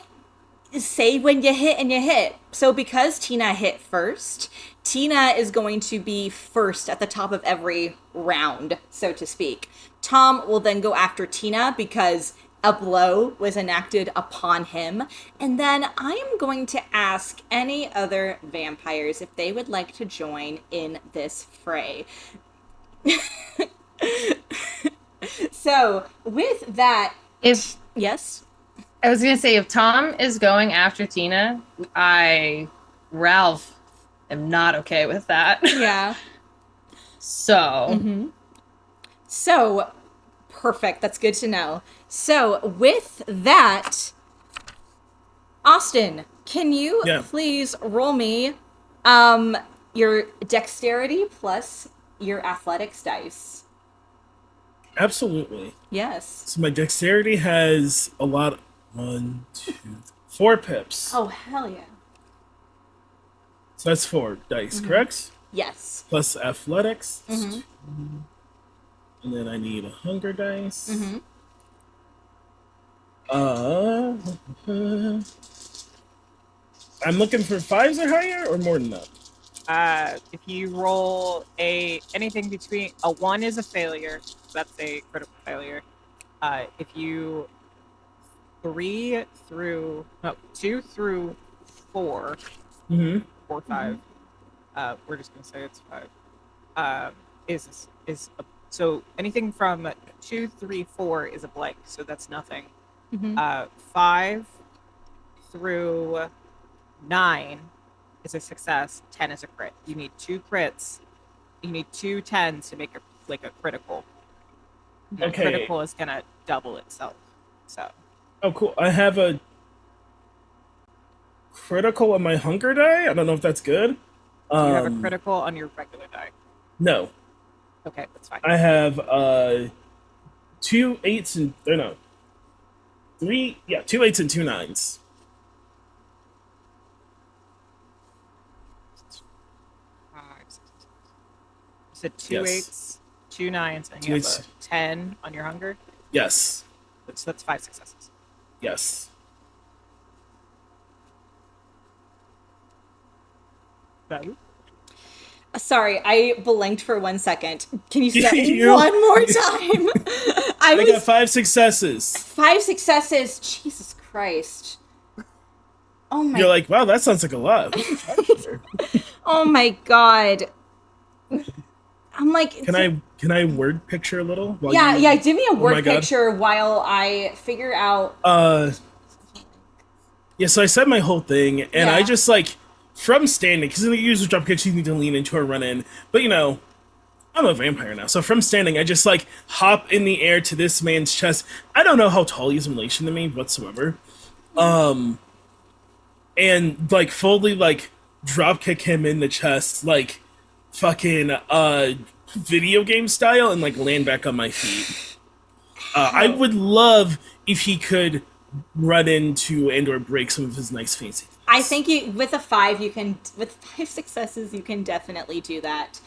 say when you hit and you hit. So because Tina hit first, Tina is going to be first at the top of every round, so to speak. Tom will then go after Tina because a blow was enacted upon him. And then I am going to ask any other vampires if they would like to join in this fray. So with that, If yes? I was gonna say, if Tom is going after Tina, Ralph, am not okay with that. Yeah. So, So, perfect. That's good to know. So, with that, Austin, can you please roll me your dexterity plus your athletics dice? Absolutely. Yes. So my dexterity has a lot. 1, 2, 4 pips. Oh, hell yeah. So that's 4 dice, correct? Yes. Plus athletics. And then I need a hunger dice. I'm looking for 5s or higher, or more than that. If you roll anything between a 1 is a failure, so that's a critical failure. If you 2 through 4, 4, 5. We're just gonna say it's 5. So anything from 2, 3, 4 is a blank, so that's nothing. 5 through 9 is a success. 10 is a crit. You need 2 crits. You need 2 10s to make a critical. The critical is gonna double itself. So. Oh, cool. I have a critical on my hunger die. I don't know if that's good. You have a critical on your regular die. No. Okay, that's fine. I have 2 8s and 2 8s and 2 9s. You said 2 8s, 2 9s, and you have a 10 on your hunger? Yes. So that's 5 successes. Yes. Sorry, I blinked for 1 second. Can you say that one more time? I got 5 successes. 5 successes. Jesus Christ. Oh my. You're like, wow, that sounds like a lot. Oh my god. I'm like, can I word picture a little? Yeah, give me a word picture while I figure out. Yeah, so I said my whole thing, and I just from standing, because in the usual drop kicks you need to lean into or run in, but I'm a vampire now, so from standing I just hop in the air to this man's chest. I don't know how tall he is in relation to me whatsoever, and fully drop kick him in the chest fucking video game style and land back on my feet. I would love if he could run into and or break some of his nice fancy things. I think with 5 successes you can definitely do that.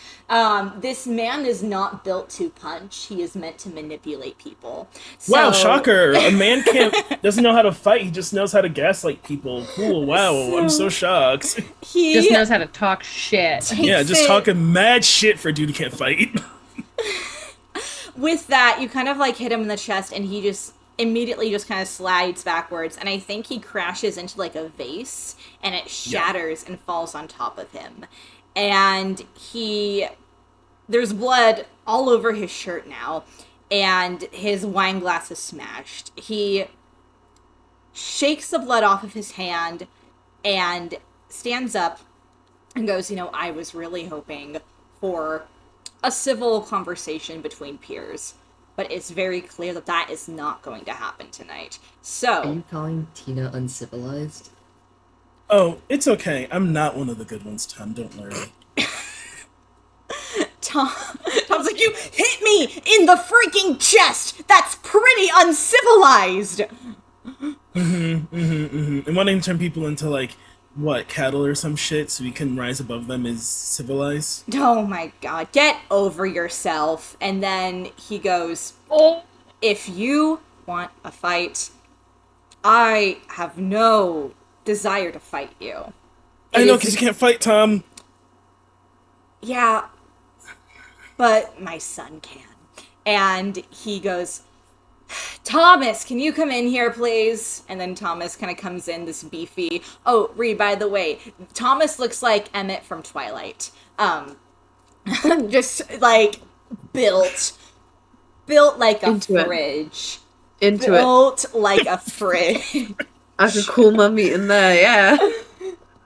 This man is not built to punch. He is meant to manipulate people. So... Wow, shocker! A man doesn't know how to fight. He just knows how to gaslight people. Cool. Wow, I'm so shocked. He just knows how to talk shit. Yeah, just talking mad shit for a dude who can't fight. With that, you kind of hit him in the chest, and he just immediately just kind of slides backwards, and I think he crashes into a vase, and it shatters and falls on top of him. And there's blood all over his shirt now, and his wine glass is smashed. He shakes the blood off of his hand and stands up and goes, I was really hoping for a civil conversation between peers, but it's very clear that that is not going to happen tonight. So... Are you calling Tina uncivilized? Oh, it's okay. I'm not one of the good ones, Tom. Don't worry. Tom's like, you hit me in the freaking chest. That's pretty uncivilized. And wanting to turn people into like what, cattle or some shit, so we can rise above them is civilized. Oh my god, get over yourself. And then he goes, if you want a fight, I have no desire to fight you. I know, because you can't fight, Tom. Yeah, but my son can. And he goes, Thomas, can you come in here, please? And then Thomas kind of comes in, this beefy... Oh, Ree, by the way, Thomas looks like Emmett from Twilight. Just, like, built like a fridge. Built like a fridge. I could call mummy in there, yeah.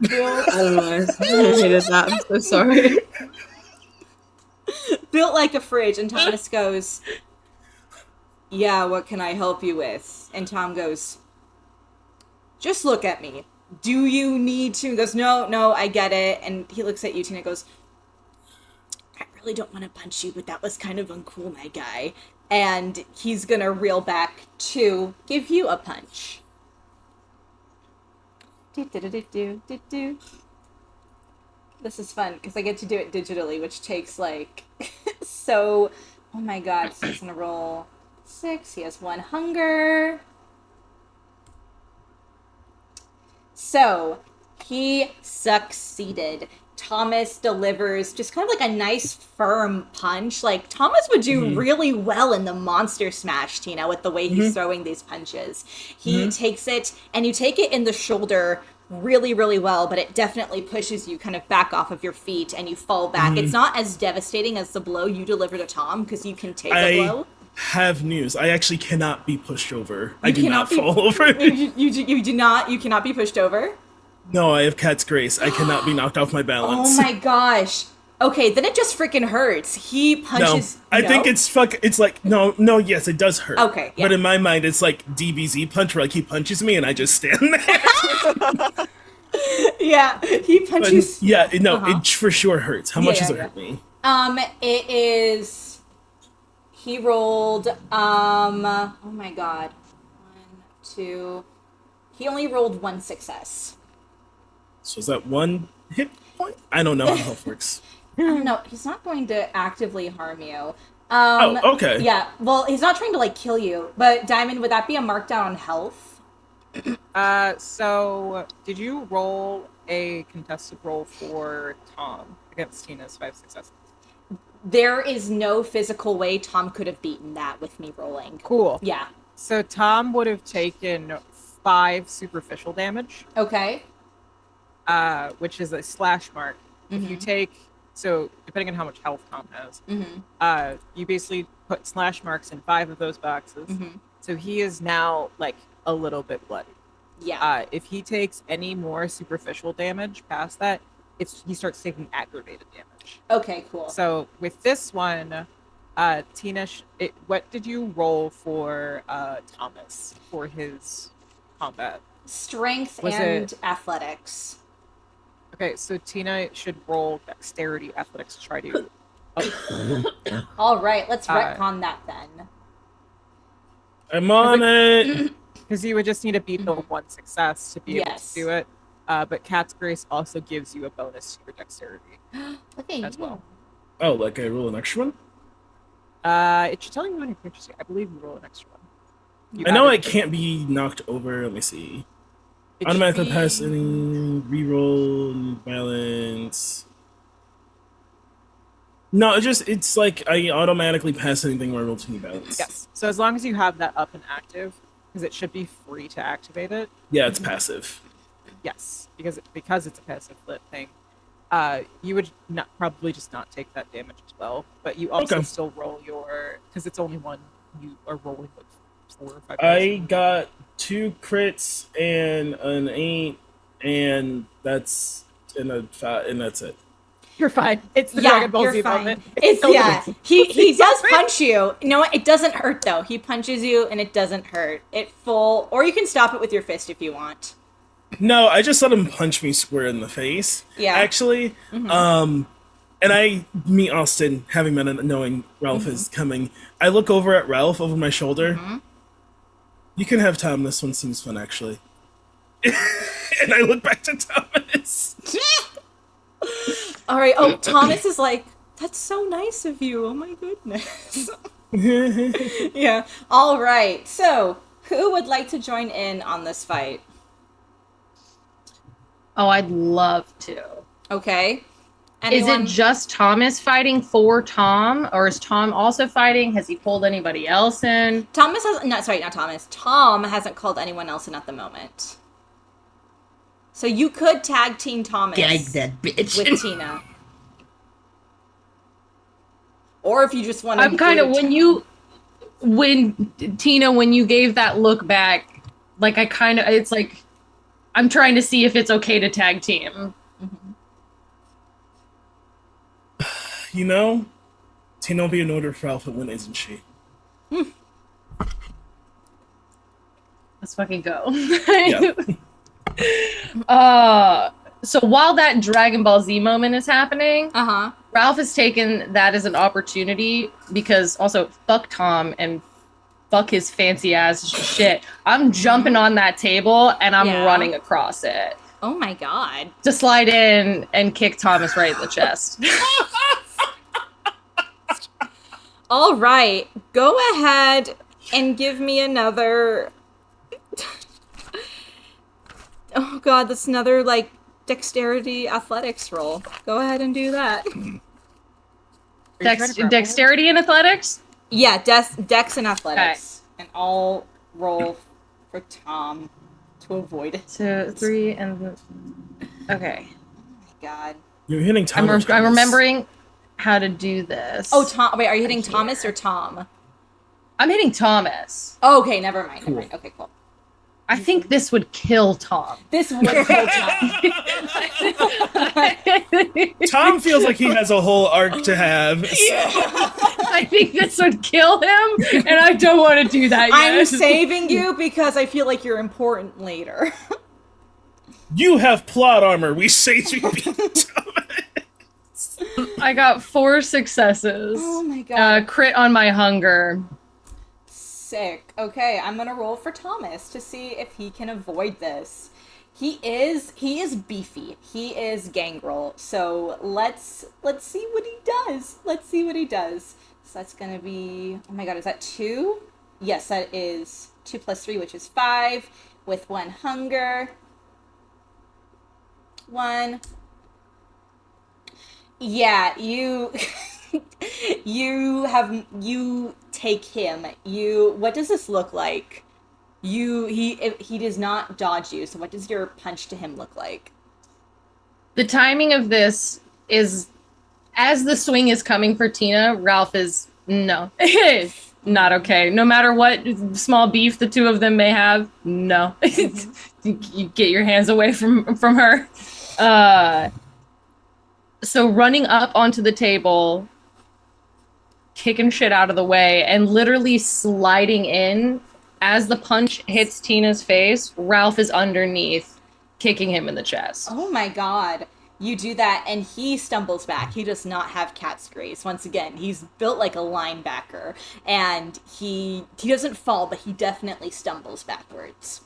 I don't know. I hated that. I'm so sorry. Built like a fridge, and Thomas goes, yeah, what can I help you with? And Tom goes, just look at me. Do you need to? He goes, no, I get it. And he looks at you, Tina, goes, I really don't want to punch you, but that was kind of uncool, my guy. And he's gonna reel back to give you a punch. This is fun, because I get to do it digitally, which takes, like, so... Oh my god, so he's gonna roll 6. He has 1 hunger. So, he succeeded. Thomas delivers just kind of like a nice firm punch. Like, Thomas would do really well in the Monster Smash, Tina, with the way he's throwing these punches. He takes it, and you take it in the shoulder really, really well, but it definitely pushes you kind of back off of your feet, and you fall back. It's not as devastating as the blow you deliver to Tom, because you can take a blow. Have news. I actually cannot be pushed over. I do not fall over. You do not? You cannot be pushed over? No, I have cat's grace. I cannot be knocked off my balance. Oh my gosh. Okay, then it just freaking hurts. He punches... No, I think it's like, yes, it does hurt. Okay, yeah. But in my mind, it's like DBZ punch, where like he punches me and I just stand there. Yeah, he punches... But, it for sure hurts. How much does it hurt me? It is... He rolled, oh my god. 1, 2... He only rolled 1 success. So is that 1 hit point? I don't know how health works. No, he's not going to actively harm you. Okay. Yeah, well, he's not trying to, like, kill you. But, Diamond, would that be a markdown on health? So, did you roll a contested roll for Tom against Tina's 5 successes? There is no physical way Tom could have beaten that with me rolling. Cool. Yeah. So, Tom would have taken 5 superficial damage. Okay. Which is a slash mark. If you take... So, depending on how much health Tom has, you basically put slash marks in 5 of those boxes. So he is now, like, a little bit bloody. Yeah. If he takes any more superficial damage past that, he starts taking aggravated damage. Okay, cool. So, with this one, Tina, what did you roll for Thomas for his combat? Strength and athletics. Okay, so Tina should roll dexterity athletics to try to... All right, let's retcon that then. I'm on it! Because you would just need to beat the 1 success to be able to do it. But Cat's Grace also gives you a bonus to your dexterity as well. Oh, like I roll an extra one? It should tell you when you're purchasing. I believe you roll an extra one. I know I can't be knocked over. Let me see. Automatic capacity, reroll, balance. No, it's like I automatically pass anything where I roll 2 balance. Yes. So as long as you have that up and active, because it should be free to activate it. Yeah, it's passive. Yes, because it's a passive lit thing. You would probably just not take that damage as well, but you also still roll because it's only one. You are rolling with 4 or 5. I got 2 crits and an 8, and that's it. You're fine. It's the Dragon Ball Z moment. He does punch you. You know what? It doesn't hurt though. He punches you and it doesn't hurt. Or you can stop it with your fist if you want. No, I just let him punch me square in the face. Yeah. Actually, And I meet Austin, having met him, knowing Ralph is coming. I look over at Ralph over my shoulder. You can have Tom. This one seems fun, actually. And I look back to Thomas. All right. Oh, Thomas is like, that's so nice of you. Oh my goodness. Yeah. All right. So, who would like to join in on this fight? Oh, I'd love to. Okay. Is it just Thomas fighting for Tom, or is Tom also fighting? Has he pulled anybody else in? Tom hasn't called anyone else in at the moment. So you could tag team Thomas Gag that bitch. with Tina. Or if you just want to I'm kind of, when Tina, when you gave that look back, like it's like, I'm trying to see if it's okay to tag team. You know, Tina will be in order for Alpha Win, isn't she? Let's fucking go. Yeah. So while that Dragon Ball Z moment is happening, Uh-huh. Ralph has taken that as an opportunity because also fuck Tom and fuck his fancy ass shit. I'm jumping on that table and I'm running across it Oh my god. to slide in and kick Thomas right in the chest. All right. Go ahead and give me another... Oh god, that's another, like, dexterity athletics roll. Go ahead and do that. Dexterity and athletics? Yeah, dex and athletics. And I'll roll for Tom to avoid it. 2, 3, and... Okay. Oh my god. You're hitting Tom. I'm remembering how to do this. Oh, Tom. Wait, are you hitting Thomas or Tom? I'm hitting Thomas. Oh, okay, never mind. Never mind. Okay, cool. I think this would kill Tom. This would kill Tom. Tom feels like he has a whole arc to have. I think this would kill him, and I don't want to do that yet. I'm saving you because I feel like you're important later. You have plot armor. We say to beat Thomas. I got 4 successes. Oh my god. Crit on my hunger. Sick. Okay, I'm gonna roll for Thomas to see if he can avoid this. He is beefy. He is gangrel. So let's see what he does. Let's see what he does. So that's gonna be, oh my god, is that 2? Yes, that is 2 plus 3, which is 5, with 1 hunger. 1. Yeah, you you take him. What does this look like? He does not dodge you. So what does your punch to him look like? The timing of this is as the swing is coming for Tina, Ralph is no. Not okay. No matter what small beef the two of them may have, no. You get your hands away from her. So running up onto the table, kicking shit out of the way, and literally sliding in as the punch hits Tina's face, Ralph is underneath, kicking him in the chest. Oh my god. You do that, and he stumbles back. He does not have cat's grace. Once again, he's built like a linebacker, and he doesn't fall, but he definitely stumbles backwards.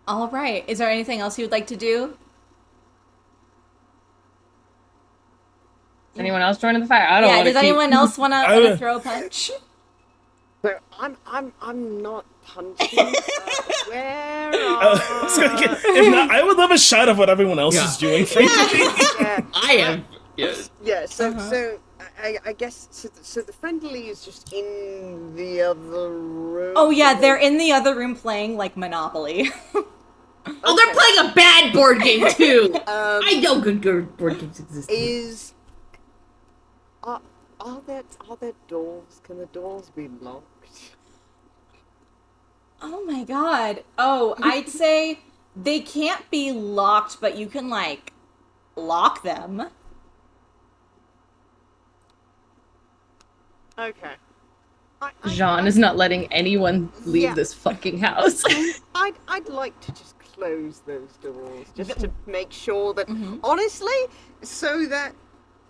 All right. Is there anything else you would like to do? Anyone else joining the fight? I don't. Does anyone else want to throw a punch? So I'm not punching. Where are... if not, I would love a shot of what everyone else is doing. Yeah. I am. Yes. Yeah. So I guess so. The friendly is just in the other room. Oh yeah, they're in the other room playing like Monopoly. Oh, they're playing a bad board game too. I know good board games exist. Are there doors? Can the doors be locked? Oh my god. Oh, I'd say they can't be locked, but you can, like, lock them. Okay. Jean is not letting anyone leave this fucking house. I'd like to just close those doors, just to make sure that, honestly, so that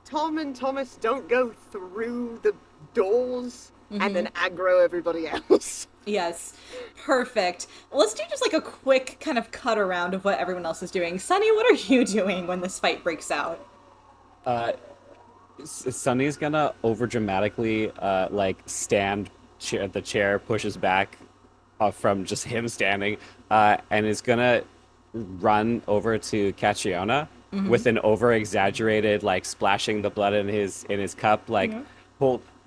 Tom and Thomas don't go through the doors and then aggro everybody else. Yes, perfect. Let's do just like a quick kind of cut around of what everyone else is doing. Sunny, what are you doing when this fight breaks out? Sunny's gonna over dramatically like stand the chair pushes back from just him standing and is gonna run over to Catriona with an over exaggerated like splashing the blood in his cup like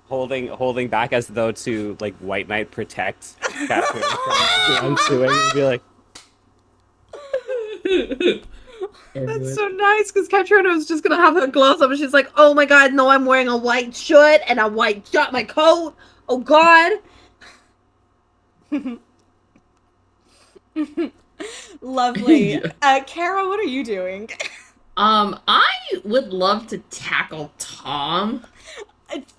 holding back as though to like White Knight protect Catriona from unsuing and be like That's so nice because Catriona was just gonna have her gloves up and she's like, oh my god, no, I'm wearing a white shirt and a white my coat. Oh god. Lovely. Caro, what are you doing? I would love to tackle Tom.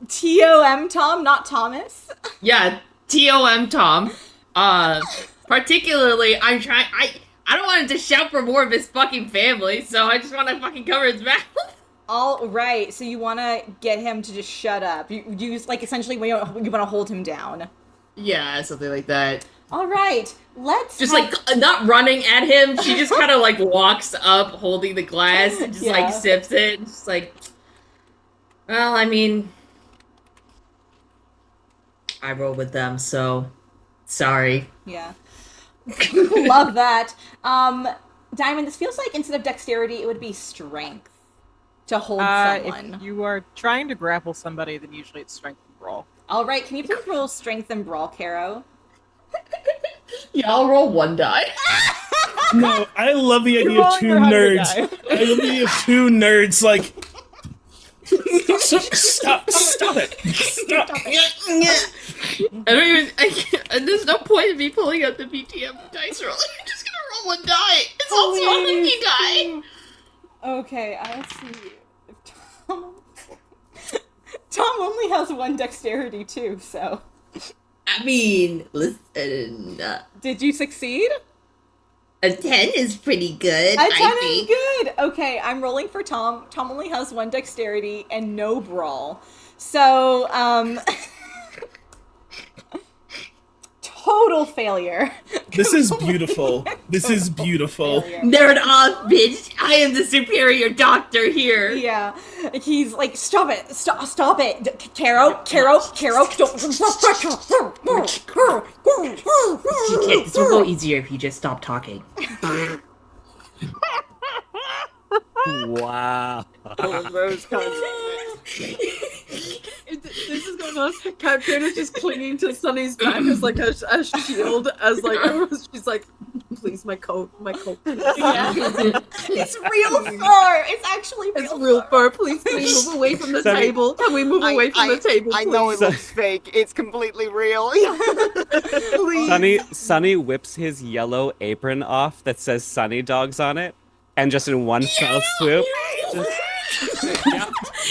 Tom, Tom, not Thomas. Yeah, Tom Tom. Particularly, I don't want him to shout for more of his fucking family, so I just want to fucking cover his mouth. All right, so you want to get him to just shut up. You like essentially you want to hold him down. Yeah, something like that. All right, let's just like not running at him. She just kind of like walks up, holding the glass, and just like sips it, and just like, well, I mean, I roll with them, so sorry. Yeah, love that. Diamond, this feels like instead of dexterity, it would be strength to hold someone. If you are trying to grapple somebody, then usually it's strength and brawl. All right, can you please roll strength and brawl, Caro? Yeah, I'll roll one die. No, I love the idea of two nerds. I love the idea of two nerds like. Stop it! Stop! I don't even. And there's no point in me pulling out the BTM dice roll. I'm just gonna roll one die. It's also a lucky die. Okay, I'll see. Tom only has one dexterity too, so. I mean, listen. Did you succeed? A 10 is pretty good. A 10 is good. Okay, I'm rolling for Tom. Tom only has one dexterity and no brawl. So, total failure. This is beautiful. This is beautiful. Nerd off, bitch. I am the superior doctor here. Yeah. He's like, stop it. Stop it. Caro, don't. This will go easier if you just stop talking. wow. All of those kinds of This is going on. Catriona's just clinging to Sunny's back as like a shield, as like she's like, please, my coat. Yeah. It's real fur. It's actually real fur. Please, can we move away from the table? Can we move away from the table? Please? I know it looks fake. It's completely real. Please. Sunny whips his yellow apron off that says Sunny Dogs on it, and just in one fell swoop, whips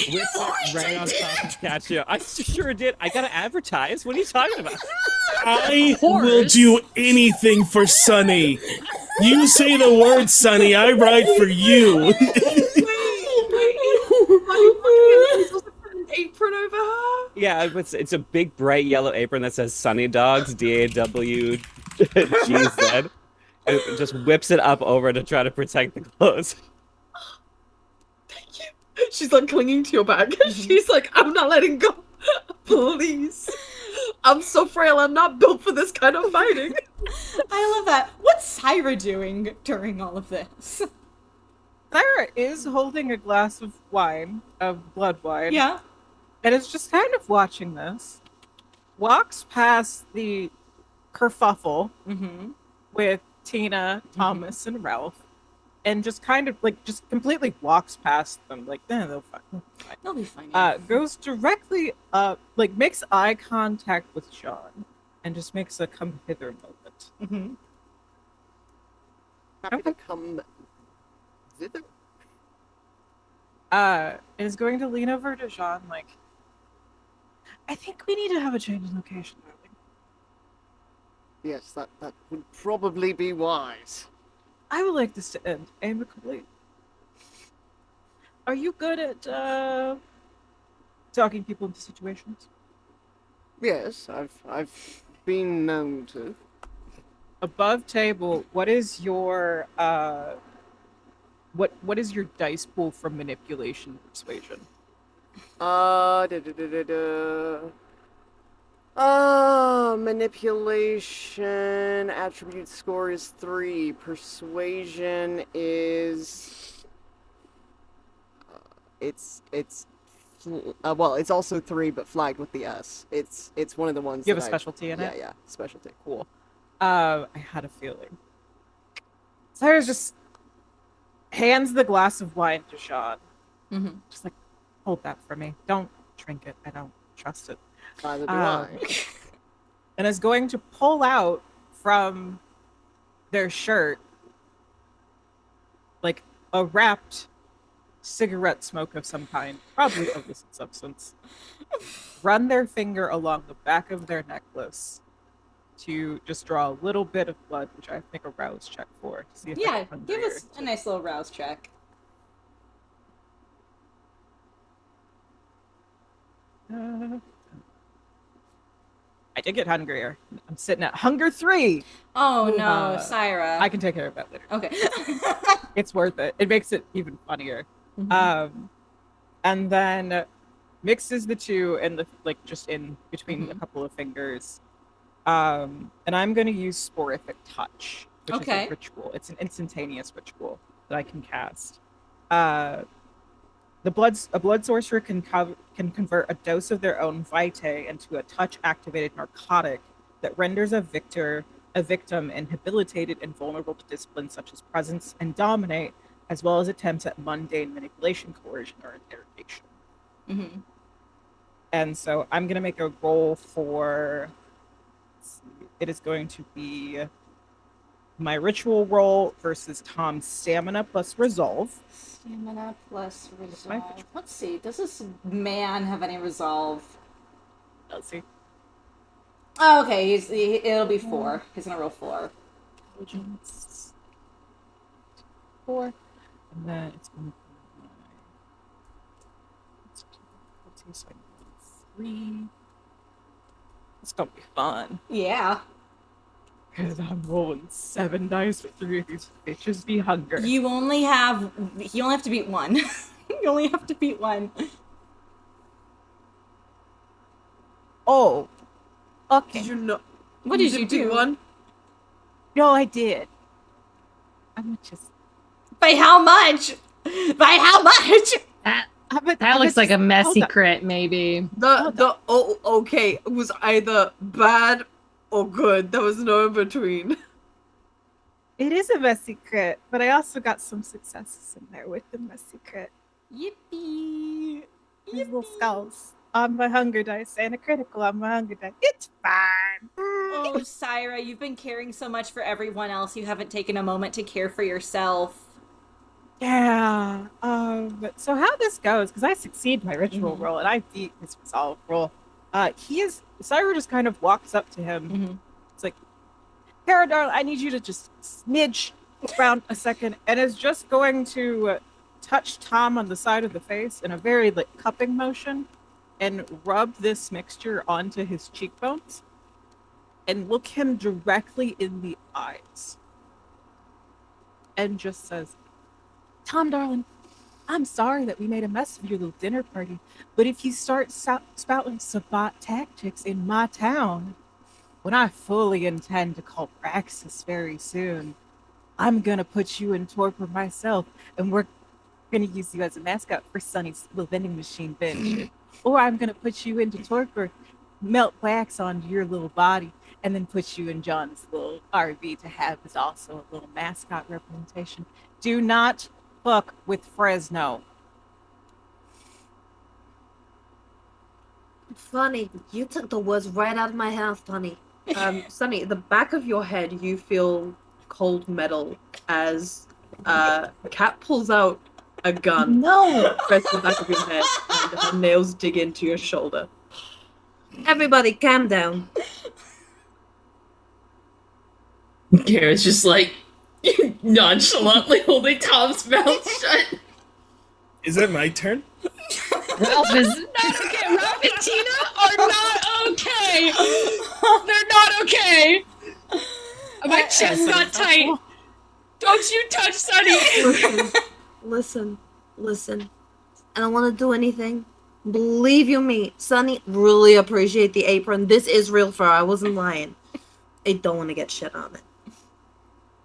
it right on top of Catio. I sure did. I gotta advertise. What are you talking about? I will do anything for Sunny. You say the word, Sunny, I ride for you. Apron over her? Yeah, it's a big bright yellow apron that says Sunny Dogs, DAWGZ, and it just whips it up over to try to protect the clothes. Thank you. She's like clinging to your back. She's like, I'm not letting go. Please. I'm so frail. I'm not built for this kind of fighting. I love that. What's Cyra doing during all of this? Cyra is holding a glass of wine, of blood wine. Yeah. And is just kind of watching this. Walks past the kerfuffle with Tina, Thomas, and Ralph. And just kind of like just completely walks past them, like they'll fine. They'll be fine. Goes directly up, like makes eye contact with Sean, and just makes a come hither moment. Happy to come thither. And is going to lean over to Jean, like, I think we need to have a change in location, darling. Yes, that would probably be wise. I would like this to end amicably. Are you good at talking people into situations? Yes, I've been known to. Above table, what is your what is your dice pool from manipulation persuasion? Da, da, da, da, da. Manipulation attribute score is 3. Persuasion is well, it's also 3, but flagged with the S. It's one of the ones. You have that a specialty in it? Yeah, specialty. Cool. I had a feeling. Cyra's just hands the glass of wine to Sean. Mm-hmm. Just like, hold that for me. Don't drink it. I don't trust it. Neither do I. And is going to pull out from their shirt like a wrapped cigarette smoke of some kind, probably illicit substance. Run their finger along the back of their necklace to just draw a little bit of blood, which I have to make a rouse check for. To see if I Yeah, can give us a nice little rouse check. I did get hungrier. I'm sitting at hunger 3. Oh no, Cyra. I can take care of that later. Okay. It's worth it. It makes it even funnier. Mhm. And then mixes the two and the just in between a couple of fingers. And I'm going to use Sporific Touch, which is a ritual. It's an instantaneous ritual that I can cast. A blood sorcerer can convert a dose of their own vitae into a touch-activated narcotic that renders a victim inhabilitated and vulnerable to disciplines such as presence and dominate, as well as attempts at mundane manipulation, coercion, or interrogation. Mm-hmm. And so I'm going to make a roll for... It is going to be my ritual roll versus Tom's stamina plus resolve. Stamina plus resolve. Let's see. Does this man have any resolve? Let's see. Oh, okay. It'll be 4. He's gonna roll 4. Intelligence 4, and then it's going to be 3. It's gonna be fun. Yeah. Because I'm rolling 7 dice with 3 of these bitches be hunger. You only have to beat 1. You only have to beat 1. Oh. Okay. Did you know? What did you do? One? No, I did. I'm just... By how much? By how much? That looks like a messy crit, maybe. Okay, it was either bad or good. There was no in between. It is a messy crit, but I also got some successes in there with the messy crit. Yippee! These little skulls on my hunger dice and a critical on my hunger dice. It's fine. Oh, Cyra, you've been caring so much for everyone else. You haven't taken a moment to care for yourself. Yeah. So how this goes, because I succeed my ritual roll and I beat his resolve roll. Cyra just kind of walks up to him. It's like, Caro, darling, I need you to just smidge around a second, and is just going to touch Tom on the side of the face in a very cupping motion and rub this mixture onto his cheekbones and look him directly in the eyes and just says, Tom, darling, I'm sorry that we made a mess of your little dinner party, but if you start spouting Sabbat tactics in my town, when I fully intend to call Praxis very soon, I'm gonna put you in torpor myself, and we're gonna use you as a mascot for Sunny's little vending machine bench. Or I'm gonna put you into torpor, melt wax onto your little body, and then put you in John's little RV to have as also a little mascot representation. Do not fuck with Fresno. Funny, you took the words right out of my mouth, Sonny. Sonny, the back of your head, you feel cold metal as Kat pulls out a gun. No! Press the back of your head, and her nails dig into your shoulder. Everybody, calm down. Kara's just like nonchalantly holding Tom's mouth shut. Is it my turn? Ralph is not okay. Ralph and Tina are not okay. They're not okay. My chest got tight. Don't you touch Sunny. Listen. I don't want to do anything. Believe you me, Sunny, really appreciate the apron. This is real fur. I wasn't lying. I don't want to get shit on it.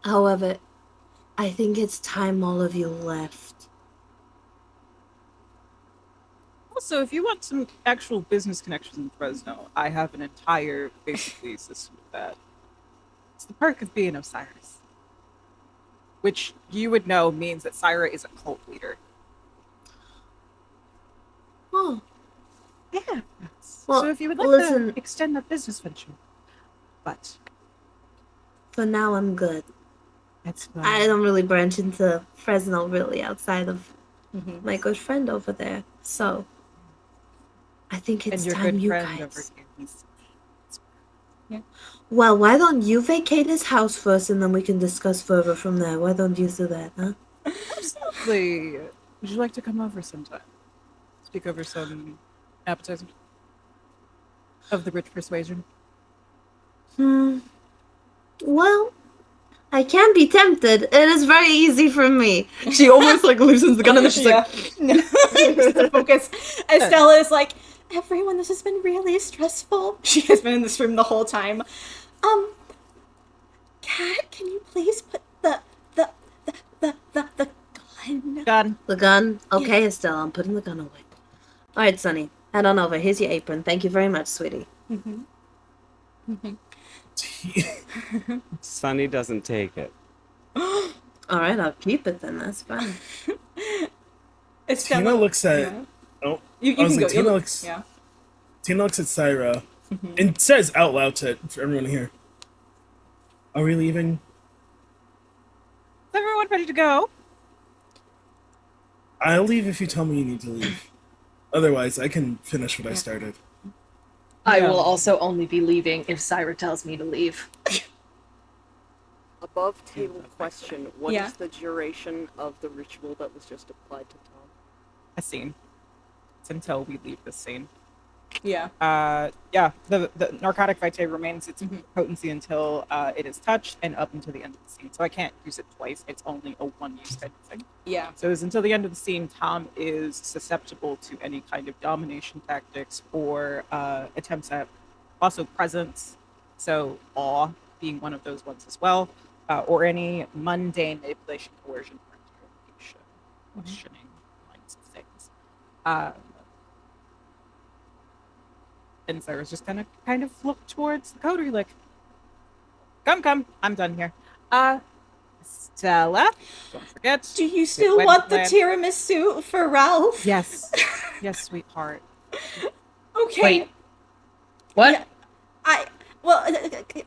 However, I think it's time all of you left. Also, if you want some actual business connections in Fresno, I have an entire, basically, system of that. It's the perk of being Osiris. Which you would know means that Cyra is a cult leader. Oh, Yeah. Well, So if you would like listen. to extend that business venture. But for now I'm good. that's fine. I don't really branch into Fresno really outside of Mhm. my good friend over there. So I think And it's your time good you friend guys. over here. Well, why don't you vacate his house first and then we can discuss further from there? Why don't you do that, huh? Absolutely. Would you like to come over sometime? Speak over some appetizers of the rich persuasion. Well, I can be tempted. It is very easy for me. She almost like loosens the gun and then she's like, No. Just to focus. Estella is like, everyone, this has been really stressful. She has been in this room the whole time. Cat, can you please put the gun? Gun. the gun. Okay, Estelle, I'm putting the gun away. All right, Sonny, head on over. Here's your apron. Thank you very much, sweetie. Sunny doesn't take it. All right, I'll keep it then. That's fine. Estella Tina looks at. yeah. Oh, You I was can like, go. Tina looks. Yeah. Tina looks at Cyra and says out loud for everyone to hear. Are we leaving? Is everyone ready to go? I'll leave if you tell me you need to leave. Otherwise, I can finish what I started. I Yeah. will also only be leaving if Cyra tells me to leave. Above table question, what is Yeah. the duration of the ritual that was just applied to Tom? A scene. It's until we leave the scene. Yeah. Yeah, the narcotic vitae remains its Mhm. potency until it is touched and up until the end of the scene. So I can't use it twice. It's only a one-use type of thing. Yeah. So it's until the end of the scene, Tom is susceptible to any kind of domination tactics or attempts at also presence. So awe being one of those ones as well, or any mundane manipulation, coercion, or interrogation, questioning kinds of things. And Sarah's just gonna kind of look towards the coterie like, come, I'm done here. Stella, don't forget. Do you still wedding want the plan. tiramisu for Ralph? Yes, yes, sweetheart. Okay. Wait. What? Yeah.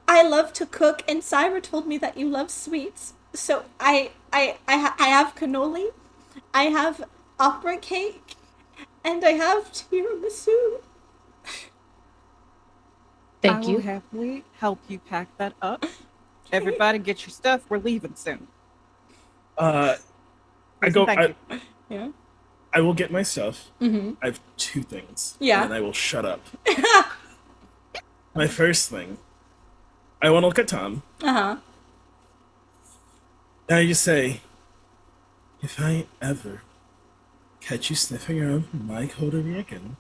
I love to cook, and Cyra told me that you love sweets. So I have cannoli, I have opera cake, and I have tiramisu. Thank I will you. happily help you pack that up. Everybody, get your stuff. We're leaving soon. I Listen, go. thank I, you. Yeah. I will get my stuff. Mm-hmm. I have two things. Yeah. And I will shut up. My first thing, I want to look at Tom, Uh-huh. and I just say, if I ever catch you sniffing around my coterie again,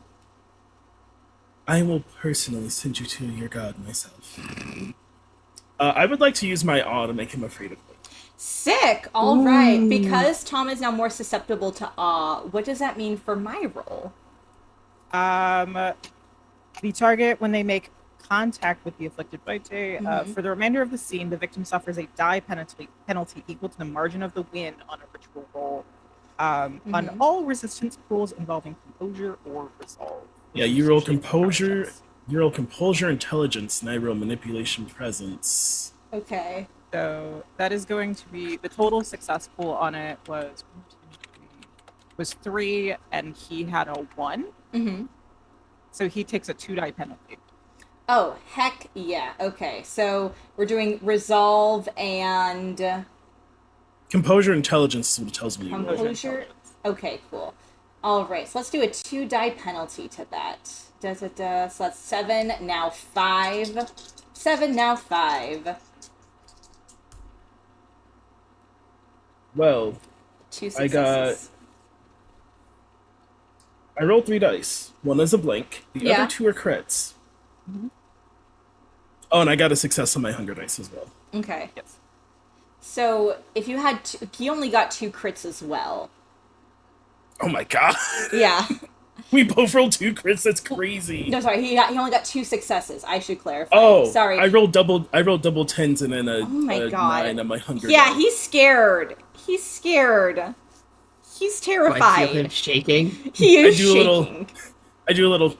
I will personally send you to your god myself. I would like to use my awe to make him afraid of me. Sick. All right. Because Tom is now more susceptible to awe, what does that mean for my role? The target, when they make contact with the afflicted vitae, for the remainder of the scene, the victim suffers a die penalty equal to the margin of the win on a ritual roll. On all resistance pools involving composure or resolve. Yeah, you roll composure. You roll composure, intelligence, and I roll manipulation, presence. Okay. So that is going to be the total success pool on it was 3, and he had a 1. Mm-hmm. So he takes a 2 die penalty. Oh, heck yeah. Okay. So we're doing resolve and Composure, intelligence is what it tells me. You roll. composure. Okay, cool. All right, so let's do a 2 die penalty to that. So that's 7, now 5. 7, now 5. Well, 2 I successes. I rolled 3 dice. One is a blank. The Yeah. other 2 are crits. Oh, and I got a success on my hunger dice as well. Okay. Yes. So if you had he only got 2 crits as well. Oh my god. Yeah. We both rolled 2 crits. That's crazy. No, sorry. He only got 2 successes. I should clarify. Oh, sorry. I rolled double 10s and then a, Oh my a God. 9 on my hunger Yeah, die. he's scared. He's scared. He's Do I feel him terrified. shaking? He is I do a little- shaking. I do a little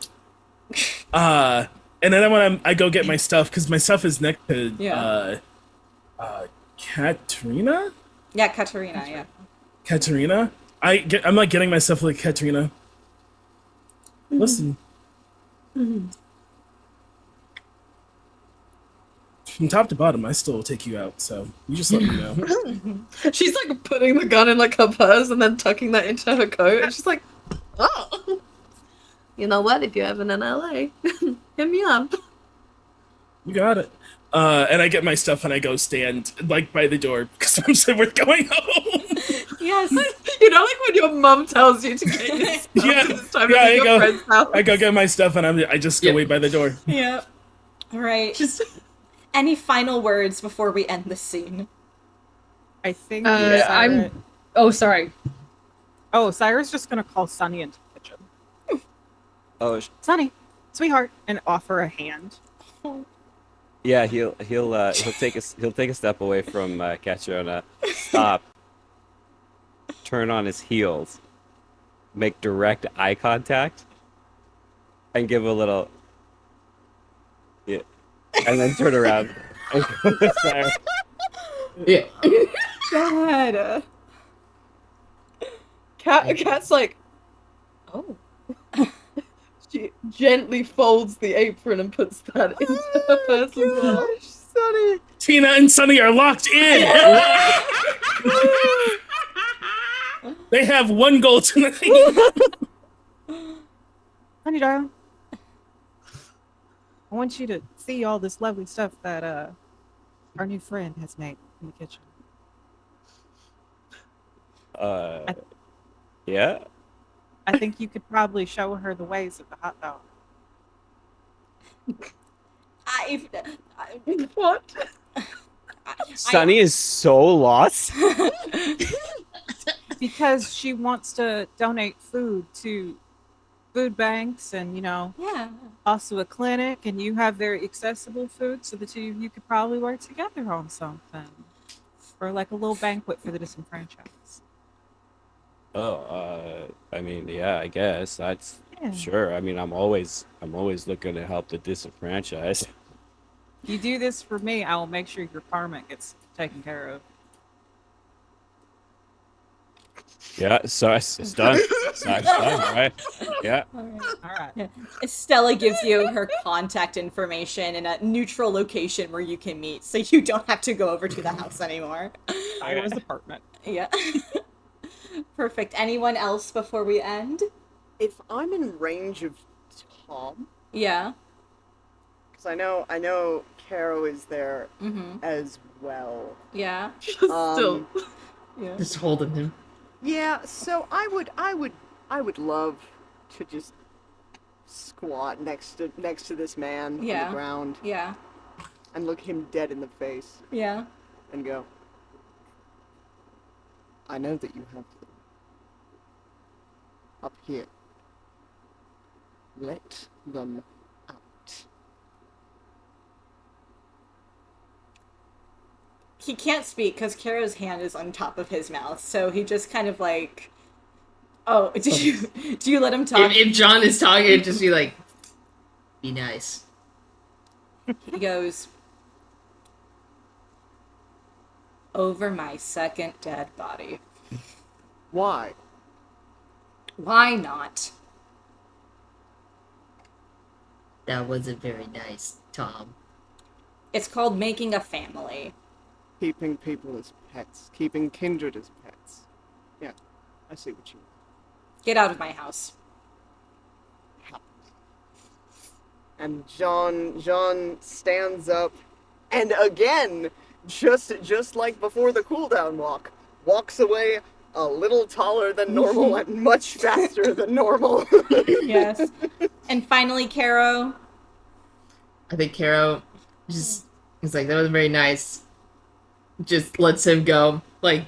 and then when I go get my stuff because my stuff is next to Katerina. Yeah, Katerina. Yeah. Katerina. I'm like getting my stuff like Katerina. Listen. From top to bottom, I still will take you out, so you just let me know. She's like putting the gun in like her purse and then tucking that into her coat, and she's like, "Oh, you know what? If you're ever in LA, hit me up." You got it. And I get my stuff and I go stand like by the door because I'm saying we're going home. Yes. You know, like when your mum tells you to get your stuff, Yeah, 'cause it's time yeah, to I leave go- your friend's house. I go get my stuff and I just go Yeah. wait by the door. Yeah. All right. Just Any final words before we end this scene? I think Yeah. Cyra- Oh, sorry. Oh, Cyra's just gonna call Sunny into the kitchen. Oh, Sunny, sweetheart, and offer a hand. yeah. He'll take a step away from Catriona, stop, turn on his heels, make direct eye contact, and give a little, yeah, and then turn around. And go to Cyra. Yeah. God. Cat's like, oh. She gently folds the apron and puts that into her purse as well. Sonny. Tina and Sunny are locked in. They have one goal tonight. Honey, darling, I want you to see all this lovely stuff that our new friend has made in the kitchen. Yeah. I think you could probably show her the ways of the hot dog. What? Sunny is so lost. Because she wants to donate food to food banks and, Yeah. also a clinic, and you have very accessible food, so the two of you could probably work together on something. Or like a little banquet for the disenfranchised. Oh, I mean, yeah, I guess that's Yeah. sure. I mean, I'm always looking to help the disenfranchised. You do this for me, I will make sure your karma gets taken care of. Yeah, so it's done. It's done, right? Yeah. All right. All right. Yeah. Estella gives you her contact information in a neutral location where you can meet, so you don't have to go over to the house anymore. Cyra's apartment. Yeah. Perfect. Anyone else before we end? If I'm in range of Tom, Yeah. because I know Caro is there Mm-hmm. as well. Yeah. Still. Yeah. Just holding him. Yeah, so I would love to just squat next to this man on Yeah. the ground Yeah. and look him dead in the face Yeah. and go, I know that you have them up here. Let them out. He can't speak because Caro's hand is on top of his mouth, so he just kind of like. Oh, do you let him talk? If John is talking, it'd just be like, be nice. He goes, over my second dead body. Why? Why not? That wasn't very nice, Tom. It's called making a family. Keeping people as pets. Keeping kindred as pets. Yeah, I see what you mean. Get out of my house. And Jean stands up, and again, just like before the cooldown walk, walks away a little taller than normal and much faster than normal. Yes. And finally, Caro. I think Caro just is like, that was very nice. Just lets him go. Like,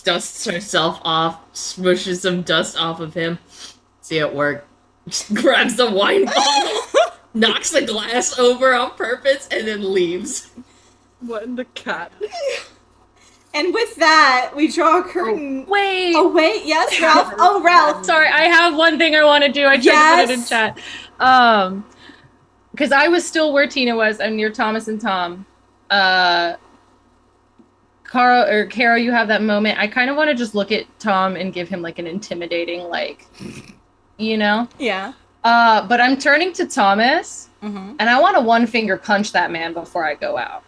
dusts herself off, smushes some dust off of him. See it work. Just grabs the wine bottle, knocks the glass over on purpose, and then leaves. What in the cat? And with that, we draw a curtain. Wait. Oh, wait. Yes, Ralph. Oh, Ralph. Sorry, I have one thing I want to do. I tried to put it in chat. Because I was still where Tina was. I'm near Thomas and Tom. Caro, you have that moment. I kind of want to just look at Tom and give him like an intimidating, like, you know? Yeah. But I'm turning to Thomas, Mm-hmm. and I want to one finger punch that man before I go out.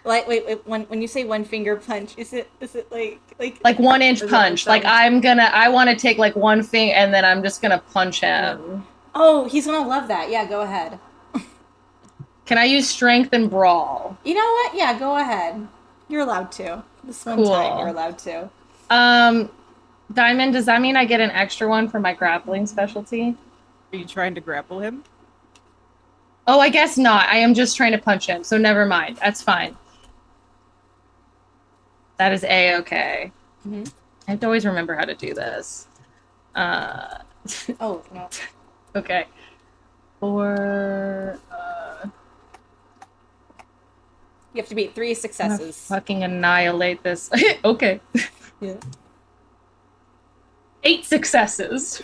Like, wait. When you say one finger punch, is it Like 1 inch punch. Like I want to take like one finger and then I'm just gonna punch him. Oh, he's gonna love that. Yeah, go ahead. Can I use strength and brawl? You know what? Yeah, go ahead. You're allowed to. This one time, you're allowed to. Diamond, does that mean I get an extra one for my grappling specialty? Are you trying to grapple him? Oh, I guess not. I am just trying to punch him, so never mind. That's fine. That is A-okay. Mm-hmm. I have to always remember how to do this. Oh, no. Okay. Or... You have to beat 3 I'm gonna successes. fucking annihilate this. Okay. Yeah. 8 successes.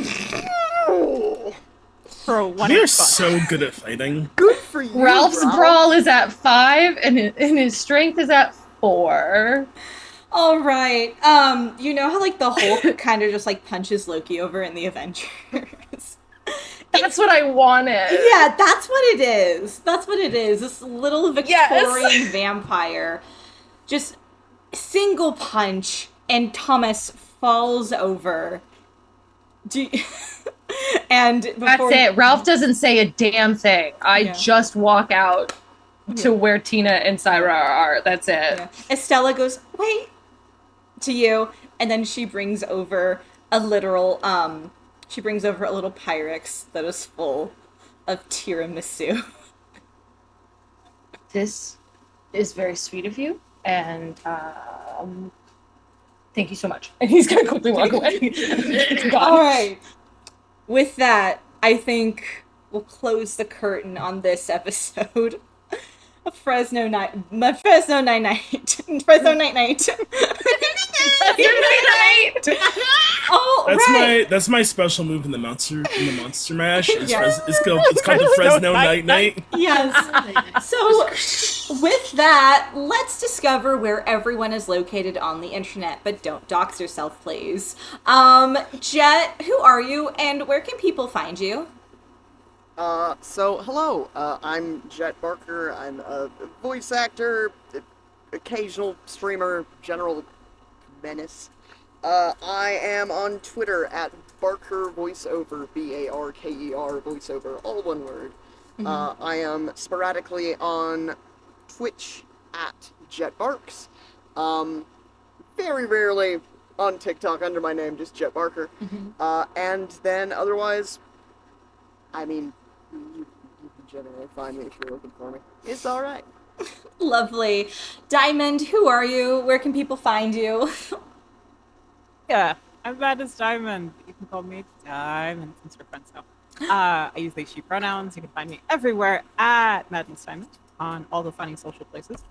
For one. We are so good at fighting. Good for you, Ralph's Ralph. brawl is at 5, and his strength is at 4. All right. You know how like the Hulk kind of just like punches Loki over in the Avengers? That's what I wanted. Yeah, that's what it is. That's what it is. This little Victorian Yes. vampire just single punch and Thomas falls over. And before That's it. Ralph doesn't say a damn thing. I Yeah. just walk out to where Tina and Cyra are. That's it. Yeah. Estella goes, "Wait," to you, and then she brings over a literal Pyrex that is full of tiramisu. This is very sweet of you, and thank you so much. And he's gonna quickly walk away. All right. With that, I think we'll close the curtain on this episode of Fresno Night. Fresno Night. Oh, That's my special move in the Monster Mash. It's, Yes. it's called the Fresno Night. Yes. So, with that, let's discover where everyone is located on the internet, but don't dox yourself, please. Jett, who are you, and where can people find you? So hello, I'm Jett Barker. I'm a voice actor, occasional streamer, general menace. I am on Twitter at Barker Voiceover, B-A-R-K-E-R Voiceover, all one word. I am sporadically on Twitch at JettBarks. Very rarely on TikTok under my name, just Jett Barker. And then otherwise, I mean, you can generally find me if you're looking for me. It's alright. Lovely. Diamond, who are you? Where can people find you? Yeah, I'm bad as Diamond. You can call me Diamond since we're friends now. I use they, she pronouns. You can find me everywhere at Madness Diamond on all the funny social places.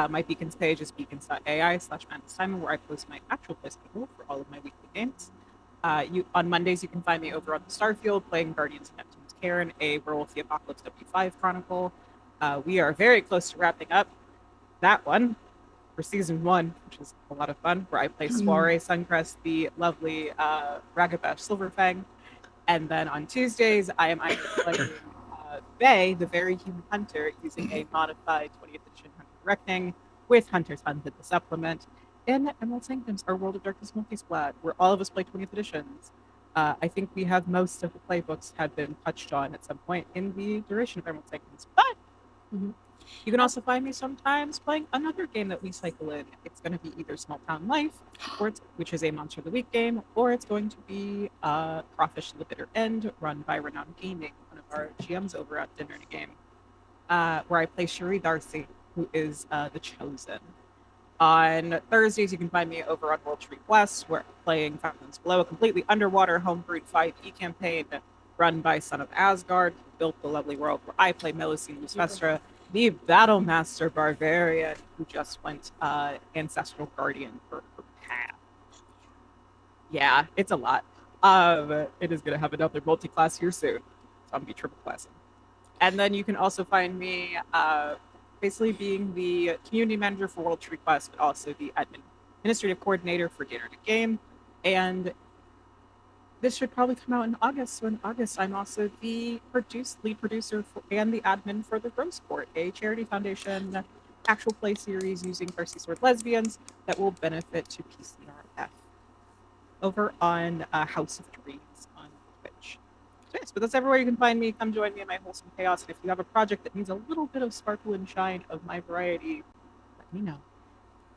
My Beacons page is beacons.ai/Madness Diamond, where I post my actual play schedule for all of my weekly games. On Mondays, you can find me over on the Starfield playing Guardians of Neptune's Cairn, a Werewolf the Apocalypse W5 Chronicle. We are very close to wrapping up that one for season 1, which is a lot of fun, where I play Soiree Suncrest, the lovely Ragabash Silverfang. And then on Tuesdays, I am playing Bay, the Very Human Hunter, using a modified 20th edition Hunter Reckoning with Hunter's Hunt at the supplement in Emerald Sanctums, our World of Darkness multi-splat, where all of us play 20th editions. I think we have most of the playbooks had been touched on at some point in the duration of Emerald segments, but you can also find me sometimes playing another game that we cycle in. It's going to be either Small Town Life, which is a Monster of the Week game, or it's going to be Crawfish to the Bitter End, run by Renowned Gaming, one of our GMs over at Dinner and a Game, where I play Cyra Dorthas, who is the Chosen. On Thursdays, you can find me over on World Tree West, where I'm playing Fountains Below, a completely underwater homebrewed 5e campaign run by Son of Asgard, who built the lovely world where I play Melusine Vestra, the Battlemaster Barbarian, who just went Ancestral Guardian for her path. Yeah, it's a lot. It is going to have another multi-class here soon, so I'm going to be triple classing. And then you can also find me basically being the community manager for World Tree Quest, but also the administrative coordinator for Dinner to Game. And this should probably come out in August. So in August, I'm also the lead producer and the admin for the Rose Court, a charity foundation actual play series using Thirsty Sword Lesbians that will benefit to PCRF over on House of Dreams on Twitch. So yes, but that's everywhere you can find me. Come join me in my wholesome chaos. And if you have a project that needs a little bit of sparkle and shine of my variety, let me know.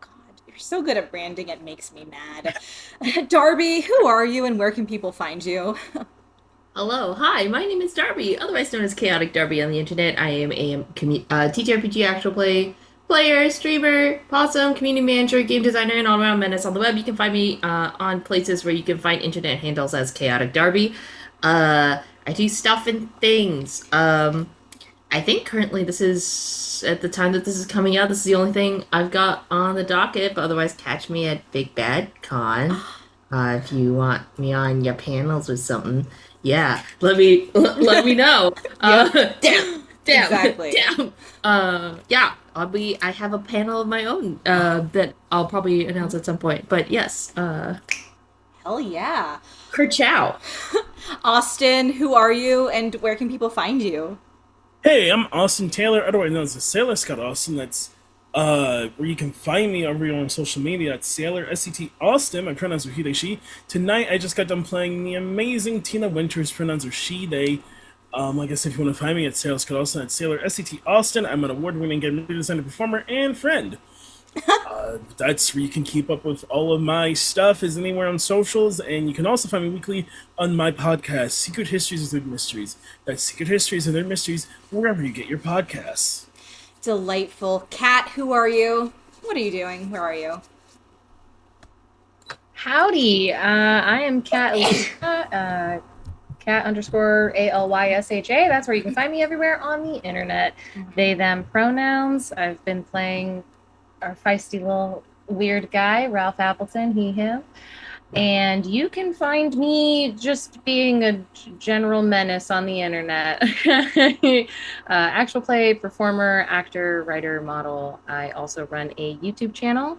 God, you're so good at branding, it makes me mad. Darby, who are you and where can people find you? Hello, hi, my name is Darby, otherwise known as Chaotic Darby on the internet. I am a TTRPG actual play player, streamer, possum, community manager, game designer, and all-around menace on the web. You can find me on places where you can find internet handles as Chaotic Darby. I do stuff and things. I think currently this is, at the time that this is coming out, this is the only thing I've got on the docket, but otherwise catch me at Big Bad Con. If you want me on your panels or something, yeah, let me know. Damn, Exactly. damn. Yeah, I have a panel of my own that I'll probably announce at some point. But yes, Hell yeah. Kerchow. Austin, who are you and where can people find you? Hey, I'm Austin Taylor, otherwise known as the Sailor Scott Austin. That's where you can find me over on social media at Sailor SCT Austin. My pronouns are he, they, she. Tonight, I just got done playing the amazing Tina Winters. Pronouns are she, they. Like I said, if you want to find me at Sailor Scott Austin at Sailor SCT Austin, I'm an award-winning game designer, performer, and friend. That's where you can keep up with all of my stuff, is anywhere on socials, and you can also find me weekly on my podcast, Secret Histories of Their Mysteries. That's Secret Histories of Their Mysteries, wherever you get your podcasts. Delightful. Kat, who are you? What are you doing? Where are you? Howdy, I am Kat Alicia, Kat_ALYSHA. That's where you can find me everywhere on the internet. They, them pronouns. I've been playing our feisty little weird guy, Ralph Appleton, he, him. And you can find me just being a general menace on the internet. Actual play, performer, actor, writer, model. I also run a YouTube channel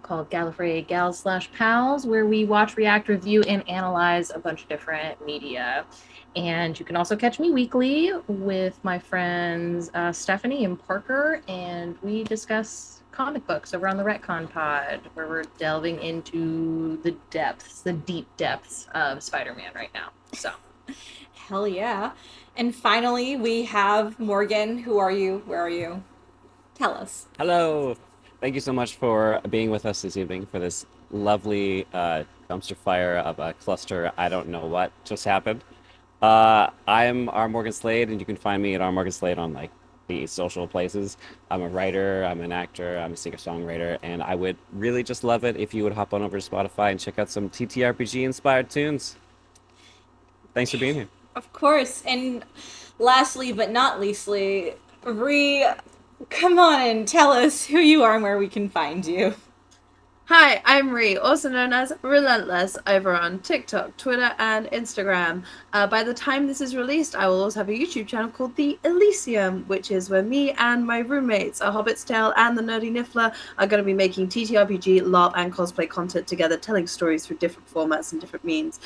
called Gallifrey Gals/Pals, where we watch, react, review, and analyze a bunch of different media. And you can also catch me weekly with my friends Stephanie and Parker, and we discuss comic books over on the Retcon Pod, where we're delving into the deep depths of Spider-Man right now. So, Hell yeah. And finally, we have Morgan. Who are you? Where are you? Tell us. Hello. Thank you so much for being with us this evening for this lovely dumpster fire of a cluster. I don't know what just happened. I'm R. Morgan Slade, and you can find me at R. Morgan Slade on like the social places. I'm a writer, I'm an actor, I'm a singer-songwriter, and I would really just love it if you would hop on over to Spotify and check out some TTRPG-inspired tunes. Thanks for being here. Of course. And lastly, but not leastly, Ree, come on and tell us who you are and where we can find you. Hi, I'm Ree, also known as Relentless, over on TikTok, Twitter, and Instagram. By the time this is released, I will also have a YouTube channel called The Elysium, which is where me and my roommates, A Hobbit's Tale and the Nerdy Niffler, are going to be making TTRPG, LARP, and cosplay content together, telling stories through different formats and different means.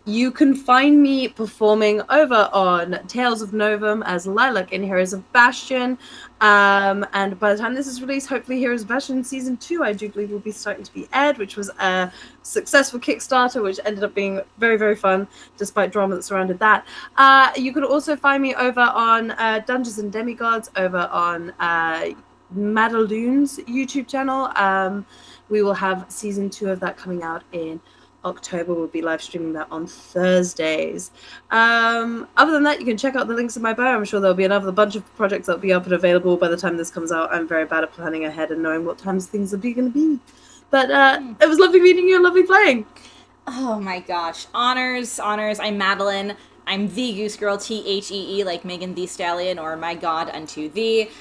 You can find me performing over on Tales of Novum as Lilac in Heroes of Bastion. And by the time this is released, hopefully Heroes of Bastion Season 2, I do believe, will be starting to be aired, which was a successful Kickstarter, which ended up being very, very fun, despite drama that surrounded that. You can also find me over on Dungeons and Demigods, over on Madeleine's YouTube channel. We will have Season 2 of that coming out in October. We'll be live streaming that on Thursdays. Other than that, you can check out the links in my bio. I'm sure there'll be another bunch of projects that'll be up and available by the time this comes out. I'm very bad at planning ahead and knowing what times things are going to be. But it was lovely meeting you and lovely playing. Oh my gosh. Honors. I'm Madeleine. I'm the Goose Girl, Thee, like Megan Thee Stallion, or my god unto thee.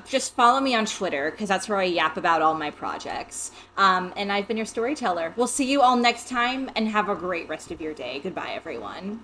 Just follow me on Twitter, because that's where I yap about all my projects. And I've been your storyteller. We'll see you all next time, and have a great rest of your day. Goodbye, everyone.